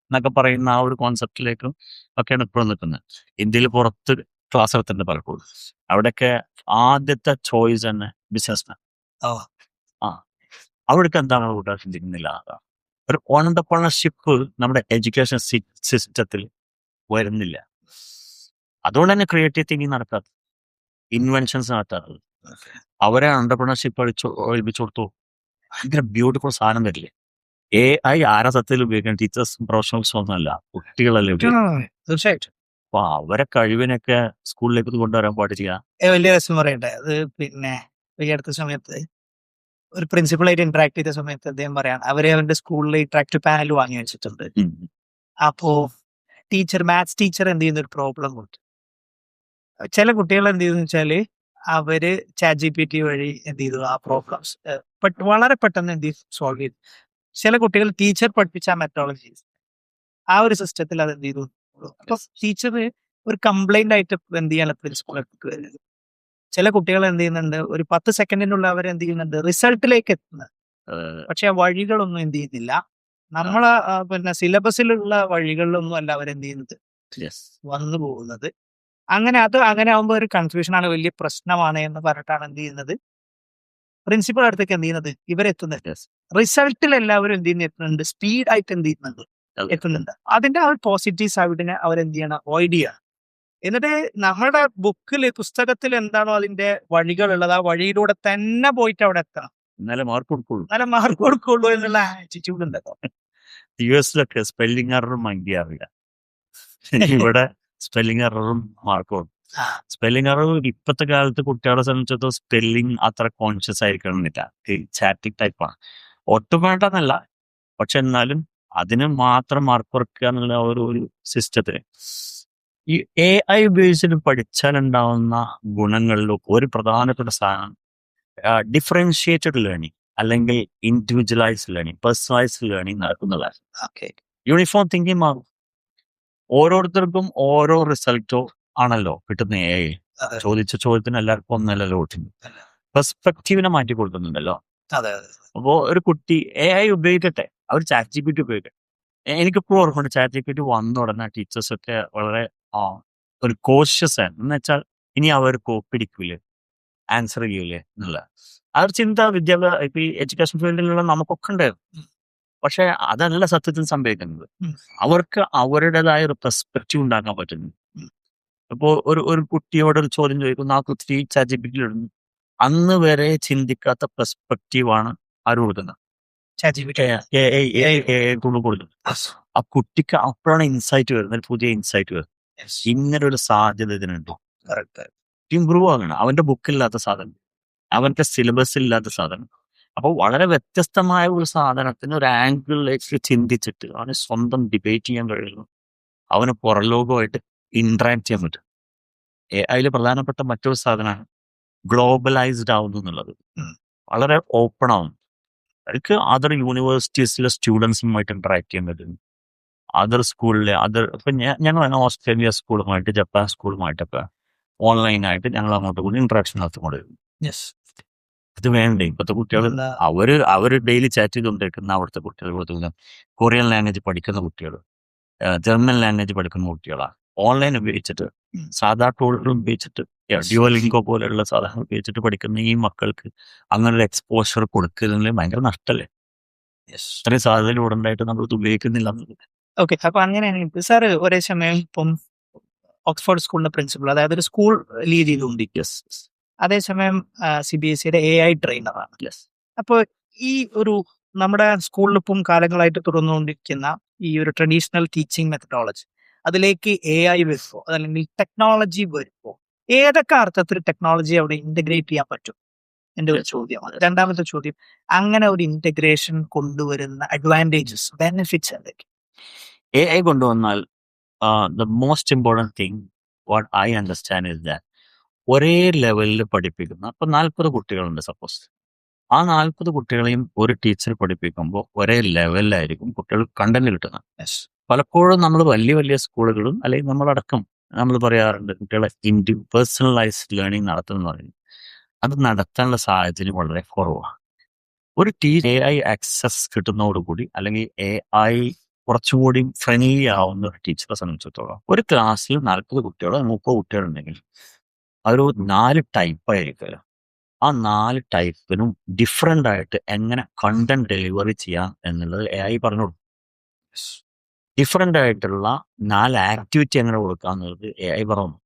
എന്നൊക്കെ പറയുന്ന ആ ഒരു കോൺസെപ്റ്റിലേക്കും ഒക്കെയാണ് ഇപ്പോഴും നിൽക്കുന്നത്. ഇന്ത്യയിൽ പുറത്ത് ക്ലാസ് എടുത്തിട്ടുണ്ട് പലപ്പോഴും. അവിടെയൊക്കെ ആദ്യത്തെ ചോയ്സ് തന്നെ ബിസിനസ്മാൻ. അവിടേക്ക് എന്താണ് കൂട്ടാൻ ചിന്തിക്കുന്നില്ല. ഒരു ഓണ്ടർപ്രണർഷിപ്പ് നമ്മുടെ എഡ്യൂക്കേഷൻ സിസ്റ്റത്തിൽ വരുന്നില്ല. അതുകൊണ്ട് തന്നെ ക്രിയേറ്റീവ് തിങ്കിങ് നടക്കാത്തത്, ഇൻവെൻഷൻസ് നടത്താത്തത്. അവരെ ഓണ്ടർപ്രണർഷിപ്പ് ഒഴിപ്പിച്ചു കൊടുത്തു ഭയങ്കര ബ്യൂട്ടിഫുൾ സാധനം വരില്ലേ. AI ആരാ സത്യത്തിൽ ഉപയോഗിക്കണം? ടീച്ചേഴ്സും പ്രൊഫഷണൽസും ഒന്നുമല്ല, കുട്ടികളല്ലേ ഉപയോഗിക്കും. തീർച്ചയായിട്ടും. അപ്പൊ അവരെ കഴിവിനൊക്കെ സ്കൂളിലേക്ക് കൊണ്ടുവരാൻ പാടില്ല. വലിയ രസം പറയട്ടെ. അത് പിന്നെ ഈ അടുത്ത സമയത്ത് ഒരു പ്രിൻസിപ്പളായിട്ട് ഇന്ററാക്ട് ചെയ്ത സമയത്ത് അദ്ദേഹം പറയാണ് അവരുടെ സ്കൂളിൽ ഇന്ററാക്റ്റീവ് പാനൽ വാങ്ങി വെച്ചിട്ടുണ്ട്. അപ്പോ മാത്സ് ടീച്ചർ എന്ത് ചെയ്യുന്ന ഒരു പ്രോബ്ലം ഉണ്ട്. ചില കുട്ടികൾ എന്ത് ചെയ്യുന്ന വെച്ചാല് അവര് ChatGPT വഴി എന്ത് ചെയ്തു ആ പ്രോബ്ലംസ് വളരെ പെട്ടെന്ന് എന്ത് ചെയ്തു സോൾവ് ചെയ്തു. ചില കുട്ടികൾ ടീച്ചർ പഠിപ്പിച്ച മെത്തോളജി ആ ഒരു സിസ്റ്റത്തിൽ അത് എന്ത് ചെയ്തു. അപ്പൊ ടീച്ചർ ഒരു കംപ്ലൈന്റ് ആയിട്ട് എന്ത് ചെയ്യാൻ പ്രിൻസിപ്പൾ വരുന്നത്. ചില കുട്ടികൾ എന്ത് ചെയ്യുന്നുണ്ട്, ഒരു 10 സെക്കൻഡിനുള്ള അവർ എന്ത് ചെയ്യുന്നുണ്ട് റിസൾട്ടിലേക്ക് എത്തുന്നത്. പക്ഷെ ആ വഴികളൊന്നും എന്ത് ചെയ്യുന്നില്ല. നമ്മളെ പിന്നെ സിലബസിലുള്ള വഴികളിലൊന്നും അല്ല അവരെന്ത് ചെയ്യുന്നത് വന്നു പോകുന്നത്. അങ്ങനെ ആകുമ്പോൾ ഒരു കൺഫ്യൂഷനാണ്, വലിയ പ്രശ്നമാണ് എന്ന് പറഞ്ഞിട്ടാണ് എന്ത് ചെയ്യുന്നത് പ്രിൻസിപ്പൾ അടുത്തേക്ക് എന്ത് ചെയ്യുന്നത് ഇവരെത്തുന്നത്. റിസൾട്ടിൽ എല്ലാവരും എന്ത് ചെയ്യുന്നുണ്ട്, സ്പീഡായിട്ട് എന്ത് ചെയ്യുന്നുണ്ട് എത്തുന്നുണ്ട്. അതിന്റെ ആ ഒരു പോസിറ്റീവ് സൈഡിനെ അവരെന്ത് ചെയ്യണം, അവോയ്ഡ് ചെയ്യണം. എന്നിട്ട് നമ്മുടെ പുസ്തകത്തിൽ എന്താണോ അതിന്റെ വഴികളുള്ളത് ആ വഴിയിലൂടെ തന്നെ പോയിട്ട് അവിടെ എത്തണം. എന്നാലേ മാർക്ക് കൊടുക്കുള്ളൂ. എന്നാലും മാർക്ക് കൊടുക്കുള്ളൂ എന്നുള്ള ആറ്റിറ്റ്യൂഡ് ഉണ്ടല്ലോ. യുഎസിലൊക്കെ സ്പെല്ലിംഗ് എററും മൈൻഡ് ഇവിടെ സ്പെല്ലിംഗ് എററും മാർക്കും. ആ, സ്പെല്ലിംഗ് എറർ ഇപ്പോഴത്തെ കാലത്ത് കുട്ടികളെ സംബന്ധിച്ചിടത്തോളം സ്പെല്ലിംഗ് അത്ര കോൺഷ്യസ് ആയിരിക്കണമെന്നില്ല. ചാറ്റിക് ടൈപ്പാണ്. ഒട്ടും വേണ്ടെന്നല്ല, പക്ഷെ എന്നാലും അതിന് മാത്രം മാർക്ക് കുറക്കുക എന്നുള്ള ഒരു സിസ്റ്റത്തിന് ഈ AI ബേസ്ഡ് പഠിച്ചാൽ ഉണ്ടാവുന്ന ഗുണങ്ങളിൽ ഒരു പ്രധാനപ്പെട്ട സാധനം ഡിഫറൻഷിയേറ്റഡ് ലേണിംഗ് അല്ലെങ്കിൽ ഇൻഡിവിജ്വലൈസ്ഡ് ലേണിംഗ്, പേഴ്സണലൈസ്ഡ് ലേണിംഗ് നടക്കുന്നതാണ്. ഓക്കെ. യൂണിഫോം തിങ്കിങ് മാറും. ഓരോരുത്തർക്കും ഓരോ റിസൾട്ടോ ആണല്ലോ കിട്ടുന്ന AI. അതെ ചോദിച്ച ചോദ്യത്തിന് എല്ലാവർക്കും ഒന്നല്ലല്ലോ കിട്ടുന്നു. പെർസ്പെക്റ്റീവിനെ മാറ്റി കൊടുക്കുന്നുണ്ടല്ലോ. അതെ അതെ. അപ്പോൾ ഒരു കുട്ടി AI ഉപയോഗിക്കട്ടെ, അവർ ചാറ്റ് GPT ഉപയോഗിക്കട്ടെ. എനിക്കിപ്പോഴും ഓർമ്മയുണ്ട്, ചാറ്റ് GPT വന്ന ഉടനെ ടീച്ചേഴ്സൊക്കെ വളരെ ഒരു കോഷ്യസ് ആണ്. എന്ന് വെച്ചാൽ ഇനി അവർ പിടിക്കൂലേ, ആൻസർ ചെയ്യൂലേ എന്നുള്ള ആ ഒരു ചിന്ത ഇപ്പൊ ഈ എഡ്യൂക്കേഷൻ ഫീൽഡിലുള്ള നമുക്കൊക്കെ ഉണ്ടായിരുന്നു. പക്ഷെ അതല്ല സത്യത്തിൽ സംഭവിക്കുന്നത്. ഉം. അവർക്ക് അവരുടേതായ ഒരു പെർസ്പെക്റ്റീവ് ഉണ്ടാക്കാൻ പറ്റുന്നു. ഇപ്പോൾ ഒരു കുട്ടിയോട് ഒരു ചോദ്യം ചോദിക്കുന്നു, ആ കുട്ടി ചാറ്റ് GPT ഇടുന്നു. അന്ന് വരെ ചിന്തിക്കാത്ത പെർസ്പെക്റ്റീവാണ് ആര് കൊടുക്കുന്നത്, ChatGPT. കൊടുക്കുന്നത്. ആ കുട്ടിക്ക് അപ്പോഴാണ് ഇൻസൈറ്റ് വരുന്നത്, ഒരു പുതിയ ഇൻസൈറ്റ് വരുന്നത്. Yes. ഇങ്ങനെ ഒരു സാധ്യത ഇതിനുണ്ട്. Correct. ഇമ്പ്രൂവ് ആകണം. അവന്റെ ബുക്കില്ലാത്ത സാധനം, അവന്റെ സിലബസിൽ ഇല്ലാത്ത സാധനം. അപ്പോൾ വളരെ വ്യത്യസ്തമായ ഒരു സാധനത്തിന് ഒരു ആംഗിളിലേക്ക് ചിന്തിച്ചിട്ട് അവന് സ്വന്തം ഡിബേറ്റ് ചെയ്യാൻ കഴിയുന്നു. അവന് പുറലോകമായിട്ട് ഇന്ററാക്ട് ചെയ്യാൻ പറ്റും. അതിൽ പ്രധാനപ്പെട്ട മറ്റൊരു സാധനമാണ് ഗ്ലോബലൈസ്ഡ് ആവുന്നു എന്നുള്ളത്. ഉം. വളരെ ഓപ്പൺ ആവും. അവർക്ക് അതർ യൂണിവേഴ്സിറ്റീസിലെ സ്റ്റുഡൻസുമായിട്ട് ഇന്ററാക്ട് ചെയ്യാൻ പറ്റും. അതർ സ്കൂളിലെ ഇപ്പം ഞങ്ങൾ ഓസ്ട്രേലിയ സ്കൂളുമായിട്ട് ജപ്പാൻ സ്കൂളുമായിട്ടൊക്കെ ഓൺലൈനായിട്ട് ഞങ്ങൾ അങ്ങോട്ട് കൂടി ഇന്ററാക്ഷൻ നടത്തിക്കൊണ്ടിരുന്നു. Yes. ഇത് വേണ്ടേ ഇപ്പോഴത്തെ കുട്ടികൾ? അവർ ഡെയിലി ചാറ്റ് ചെയ്തുകൊണ്ടിരിക്കുന്ന അവിടുത്തെ കുട്ടികൾ കൊറിയൻ ലാംഗ്വേജ് പഠിക്കുന്ന കുട്ടികൾ, ജർമ്മൻ ലാംഗ്വേജ് പഠിക്കുന്ന കുട്ടികളാണ്. ഓൺലൈൻ ഉപയോഗിച്ചിട്ട്, സാധാ ടൂളുകൾ ഉപയോഗിച്ചിട്ട്, ഡ്യുവലിംഗോ പോലെയുള്ള സാധനങ്ങൾ ഉപയോഗിച്ചിട്ട് പഠിക്കുന്ന ഈ മക്കൾക്ക് അങ്ങനെ ഒരു എക്സ്പോഷർ കൊടുക്കുന്നതിൽ ഭയങ്കര നഷ്ടമല്ലേ? Yes. ഇത്രയും സാധ്യതയിലൂടെ ഉണ്ടായിട്ട് നമ്മൾ ഇത് ഉപയോഗിക്കുന്നില്ല. ഓക്കെ. അപ്പൊ അങ്ങനെയാണെങ്കിൽ സാർ ഒരേ സമയം ഇപ്പം ഓക്സ്ഫോർഡ് സ്കൂളിന്റെ പ്രിൻസിപ്പൾ, അതായത് ഒരു സ്കൂൾ ലീഡ് ചെയ്തുകൊണ്ടിരിക്കും. അതേസമയം CBSEയുടെ AI ട്രെയിനറാണ്. അപ്പോൾ ഈ ഒരു നമ്മുടെ സ്കൂളിൽ ഇപ്പം കാലങ്ങളായിട്ട് തുടർന്നുകൊണ്ടിരിക്കുന്ന ഈ ഒരു ട്രഡീഷണൽ ടീച്ചിങ് മെത്തഡോളജി അതിലേക്ക് AI വരുമ്പോൾ, അതല്ലെങ്കിൽ ടെക്നോളജി വരുമ്പോൾ ഏതൊക്കെ അർത്ഥത്തിൽ ടെക്നോളജി അവിടെ ഇന്റഗ്രേറ്റ് ചെയ്യാൻ പറ്റും? എൻ്റെ ഒരു ചോദ്യമാണ്. രണ്ടാമത്തെ ചോദ്യം, അങ്ങനെ ഒരു ഇന്റഗ്രേഷൻ കൊണ്ടുവരുന്ന അഡ്വാൻറ്റേജസ്, ബെനിഫിറ്റ്സ് എന്തൊക്കെ? AI കൊണ്ടുവന്നാൽ the most important thing what I understand is that ഒരേ ലെവലിൽ പഠിപ്പിക്കുന്ന, ഇപ്പം 40 കുട്ടികളുണ്ട് സപ്പോസ്, ആ 40 കുട്ടികളെയും ഒരു ടീച്ചർ പഠിപ്പിക്കുമ്പോൾ ഒരേ ലെവലിലായിരിക്കും കുട്ടികൾ കണ്ടന്റ് കിട്ടുന്നത്. പലപ്പോഴും നമ്മൾ വലിയ വലിയ സ്കൂളുകളും അല്ലെങ്കിൽ നമ്മളടക്കം നമ്മൾ പറയാറുണ്ട് കുട്ടികളെ പേഴ്സണലൈസ്ഡ് ലേണിംഗ് നടത്തുന്ന പറയുന്നത്. അത് നടത്താനുള്ള സാഹചര്യം വളരെ കുറവാണ്. ഒരു AI ആക്സസ് കിട്ടുന്നതോടുകൂടി അല്ലെങ്കിൽ AI കുറച്ചുകൂടി ഫ്രണ്ട്ലി ആവുന്ന ഒരു ടീച്ചറെ സംബന്ധിച്ചിടത്തോളം ഒരു ക്ലാസ്സിൽ 40 കുട്ടികളോ 30 കുട്ടികളുണ്ടെങ്കിൽ അതൊരു 4 ടൈപ്പായിരിക്കുമല്ലോ. ആ 4 ടൈപ്പിനും ഡിഫറെൻ്റ് ആയിട്ട് എങ്ങനെ കണ്ടന്റ് ഡെലിവറി ചെയ്യാം എന്നുള്ളത് AI പറഞ്ഞു കൊടുക്കും. ഡിഫറെൻ്റ് ആയിട്ടുള്ള 4 ആക്ടിവിറ്റി എങ്ങനെ കൊടുക്കുക എന്നുള്ളത് AI പറഞ്ഞു.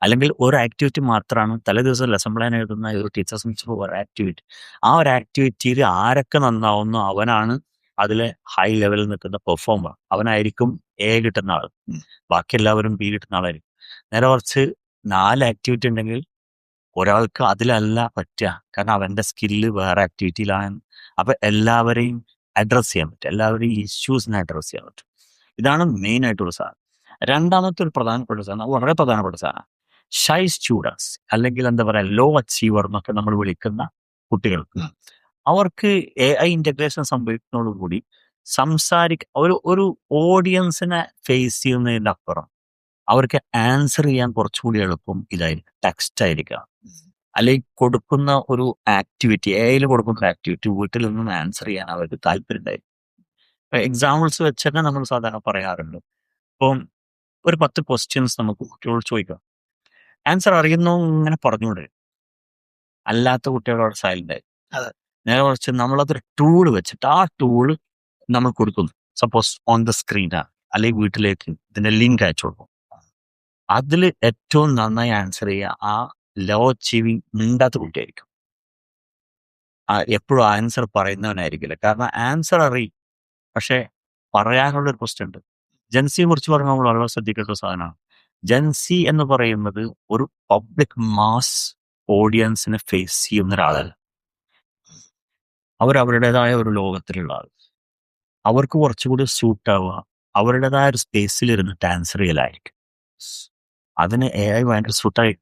അല്ലെങ്കിൽ ഒരു ആക്ടിവിറ്റി മാത്രമാണ് തലേ ദിവസം ലെസൺ പ്ലാൻ എഴുതുന്ന ഒരു ടീച്ചറെ സംബന്ധിച്ചപ്പോൾ ഒരു ആക്ടിവിറ്റി. ആ ഒരു ആക്ടിവിറ്റിയിൽ ആരൊക്കെ നന്നാവുന്നു അവനാണ് അതിലെ ഹൈ ലെവലിൽ നിൽക്കുന്ന പെർഫോമർ. അവനായിരിക്കും A കിട്ടുന്ന ആൾ, ബാക്കി എല്ലാവരും B കിട്ടുന്ന ആളായിരിക്കും. നേരെ കുറച്ച് 4 ആക്ടിവിറ്റി ഉണ്ടെങ്കിൽ ഒരാൾക്ക് അതിലല്ല പറ്റുക, കാരണം അവൻ്റെ സ്കില്ല് വേറെ ആക്ടിവിറ്റിയിലാണ്. അപ്പം എല്ലാവരെയും അഡ്രസ്സ് ചെയ്യാൻ പറ്റും, എല്ലാവരെയും ഇഷ്യൂസിനെ അഡ്രസ്സ് ചെയ്യാൻ പറ്റും. ഇതാണ് മെയിൻ ആയിട്ടുള്ള സാധനം. രണ്ടാമത്തെ ഒരു പ്രധാനപ്പെട്ട സാധനം, വളരെ പ്രധാനപ്പെട്ട സാധനം, ഷൈ സ്റ്റുഡൻസ് അല്ലെങ്കിൽ എന്താ പറയുക ലോ അച്ചീവർ എന്നൊക്കെ നമ്മൾ വിളിക്കുന്ന കുട്ടികൾക്ക് അവർക്ക് AI ഇന്റഗ്രേഷൻ സംഭവിക്കുന്നതോടുകൂടി ഒരു ഓഡിയൻസിനെ ഫേസ് ചെയ്യുന്നതിൻ്റെ അപ്പുറം അവർക്ക് ആൻസർ ചെയ്യാൻ കുറച്ചുകൂടി എളുപ്പം ഇതായിരിക്കും, ടെക്സ്റ്റ് ആയിരിക്കാം. അല്ലെങ്കിൽ കൊടുക്കുന്ന ഒരു ആക്ടിവിറ്റി, AI കൊടുക്കുന്ന ആക്ടിവിറ്റി വീട്ടിൽ നിന്നും ആൻസർ ചെയ്യാൻ അവർക്ക് താല്പര്യം ഉണ്ടായിരിക്കും. എക്സാമ്പിൾസ് വെച്ച് തന്നെ നമ്മൾ സാധാരണ പറയാറുണ്ട്. ഇപ്പം ഒരു 10 ക്വസ്റ്റ്യൻസ് നമുക്ക് കുട്ടികളോട് ചോദിക്കാം, ആൻസർ അറിയുന്നോ ഇങ്ങനെ പറഞ്ഞുകൊണ്ടേ, അല്ലാത്ത കുട്ടികളോട് സൈലന്റ് ആയി. നേരെ കുറച്ച് നമ്മളതൊരു ടൂള് വെച്ചിട്ട് ആ ടൂള് നമ്മൾ കൊടുക്കുന്നു, സപ്പോസ് ഓൺ ദ സ്ക്രീനാണ് അല്ലെങ്കിൽ വീട്ടിലേക്ക് ഇതിന്റെ ലിങ്ക് അയച്ചു കൊടുക്കും. അതിൽ ഏറ്റവും നന്നായി ആൻസർ ചെയ്യുക ആ ലോ അച്ചീവിങ് മിണ്ടാത്ത കുട്ടിയായിരിക്കും. എപ്പോഴും ആൻസർ പറയുന്നവനായിരിക്കില്ല. കാരണം ആൻസർ അറിയും. പക്ഷേ പറയാനുള്ളൊരു പ്രശ്നമുണ്ട്. ജൻസിയെ കുറിച്ച് പറയുമ്പോൾ നമ്മൾ വളരെ ശ്രദ്ധിക്കേണ്ട ഒരു സാധനമാണ്. ജൻസി എന്ന് പറയുന്നത് ഒരു പബ്ലിക് മാസ് ഓഡിയൻസിനെ ഫേസ് ചെയ്യുന്ന ഒരാളല്ല. അവരുടേതായ ഒരു ലോകത്തിലുള്ള ആൾ. അവർക്ക് കുറച്ചുകൂടി സ്യൂട്ട് ആവുക അവരുടേതായ ഒരു സ്പേസിലിരുന്നിട്ട് ആൻസർ ചെയ്യലായിരിക്കും. അതിന് AI ഭയങ്കര സ്യൂട്ടായി.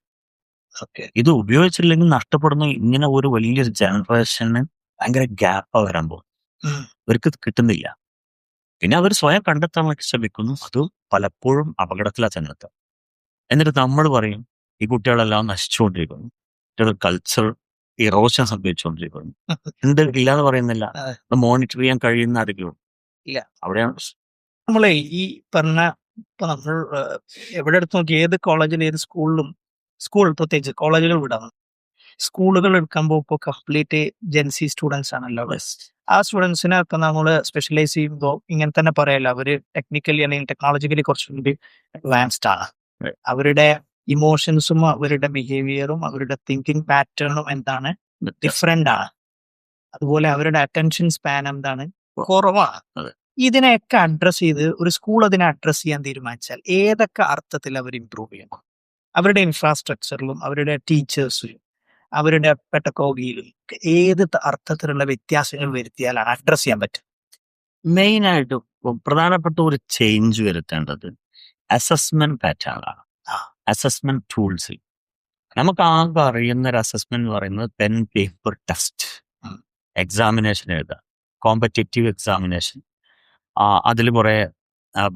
ഇത് ഉപയോഗിച്ചില്ലെങ്കിൽ നഷ്ടപ്പെടുന്ന ഇങ്ങനെ ഒരു വലിയൊരു ജനറേഷന് ഭയങ്കര ഗ്യാപ്പാ വരാൻ പോകും. ഇവർക്ക് കിട്ടുന്നില്ല. പിന്നെ അവർ സ്വയം കണ്ടെത്താൻ വേണ്ടി ശ്രമിക്കുന്നു. അത് പലപ്പോഴും അപകടത്തിലാ ചെന്നെത്തുക. എന്നിട്ട് നമ്മൾ പറയും ഈ കുട്ടികളെല്ലാം നശിച്ചുകൊണ്ടിരിക്കുന്നു. കുട്ടികൾ കൾച്ചർ ഇറോഷൻ സംഭവിച്ചുകൊണ്ടിരിക്കുന്നു. എന്ത് ഇല്ലാന്ന് പറയുന്നില്ല. മോണിറ്റർ ചെയ്യാൻ കഴിയുന്ന ആരെങ്കിലും ഇല്ല. അവിടെയാണ് പ്രശ്നം. നമ്മളെ ഈ പറഞ്ഞ ഇപ്പൊ നമ്മൾ എവിടെ എടുത്ത് നോക്കി ഏത് കോളേജിലും ഏത് സ്കൂളിലും സ്കൂൾ പ്രത്യേകിച്ച് കോളേജുകൾ വിടാം സ്കൂളുകൾ എടുക്കുമ്പോൾ ഇപ്പോൾ കംപ്ലീറ്റ് ജെൻസി സ്റ്റുഡൻസ് ആണല്ലോ. ആ സ്റ്റുഡൻസിനെ ഒക്കെ നമ്മൾ സ്പെഷ്യലൈസ് ചെയ്യുമ്പോൾ ഇങ്ങനെ തന്നെ പറയല്ലോ അവര് ടെക്നിക്കലി അല്ലെങ്കിൽ ടെക്നോളജിക്കലി കുറച്ചുകൂടി അഡ്വാൻസ്ഡ് ആണ്. Right. അവരുടെ ഇമോഷൻസും അവരുടെ ബിഹേവിയറും അവരുടെ തിങ്കിങ് പാറ്റേണും എന്താണ് ഡിഫറെന്റ് ആണ്. അതുപോലെ അവരുടെ അറ്റൻഷൻ സ്പാൻ എന്താണ് കുറവാണ്. അതെ. ഇതിനെയൊക്കെ അഡ്രസ് ചെയ്ത് ഒരു സ്കൂൾ അതിനെ അഡ്രസ് ചെയ്യാൻ തീരുമാനിച്ചാൽ ഏതൊക്കെ അർത്ഥത്തിൽ അവർ ഇംപ്രൂവ് ചെയ്യണം? അവരുടെ ഇൻഫ്രാസ്ട്രക്ചറിലും അവരുടെ ടീച്ചേഴ്സിലും അവരുടെ പെട്ടക്കോഗിയിലും ഏത് അർത്ഥത്തിലുള്ള വ്യത്യാസങ്ങൾ വരുത്തിയാലാണ് അഡ്രസ് ചെയ്യാൻ പറ്റും? മെയിനായിട്ട് പ്രധാനപ്പെട്ട ഒരു ചേഞ്ച് വരുത്തേണ്ടത് അസസ്മെന്റ് പാറ്റേണാണ്. Assessment tools. നമുക്ക് ആകെ അറിയുന്ന ഒരു അസസ്മെന്റ് എന്ന് പറയുന്നത് പെൻ പേപ്പർ ടെസ്റ്റ്, എക്സാമിനേഷൻ എഴുതുക, കോമ്പറ്റേറ്റീവ് എക്സാമിനേഷൻ. അതിൽ കുറേ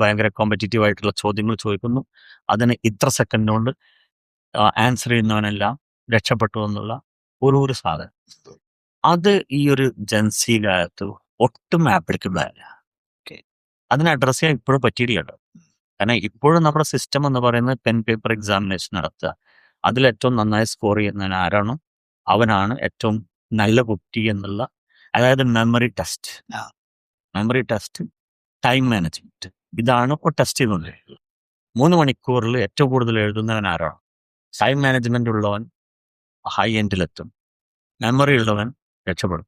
ഭയങ്കര കോമ്പറ്റേറ്റീവ് ആയിട്ടുള്ള ചോദ്യങ്ങൾ ചോദിക്കുന്നു. അതിന് ഇത്ര സെക്കൻഡ് കൊണ്ട് ആൻസർ ചെയ്യുന്നവനെല്ലാം രക്ഷപ്പെട്ടു എന്നുള്ള ഒരു സാധനം. അത് ഈ ഒരു ജൻസിയിലകത്ത് ഒട്ടും ആപ്ലിക്കബിൾ അല്ല. അതിനെ അഡ്രസ് ചെയ്യാൻ ഇപ്പോഴും പറ്റിയിട്ടുണ്ട്. കാരണം ഇപ്പോഴും നമ്മുടെ സിസ്റ്റം എന്ന് പറയുന്നത് പെൻ പേപ്പർ എക്സാമിനേഷൻ നടത്തുക. അതിൽ ഏറ്റവും നന്നായി സ്കോർ ചെയ്യുന്നവൻ ആരാണോ അവനാണ് ഏറ്റവും നല്ല കുട്ടി എന്നുള്ള, അതായത് മെമ്മറി ടെസ്റ്റ്, ടൈം മാനേജ്മെന്റ്, ഇതാണ് ഇപ്പോൾ ടെസ്റ്റ് ചെയ്തുകൊണ്ടിരിക്കുന്നത്. 3 മണിക്കൂറിൽ ഏറ്റവും കൂടുതൽ എഴുതുന്നവൻ ആരാണോ ടൈം മാനേജ്മെന്റ് ഉള്ളവൻ ഹൈ എൻഡിലെത്തും, മെമ്മറി ഉള്ളവൻ രക്ഷപ്പെടും.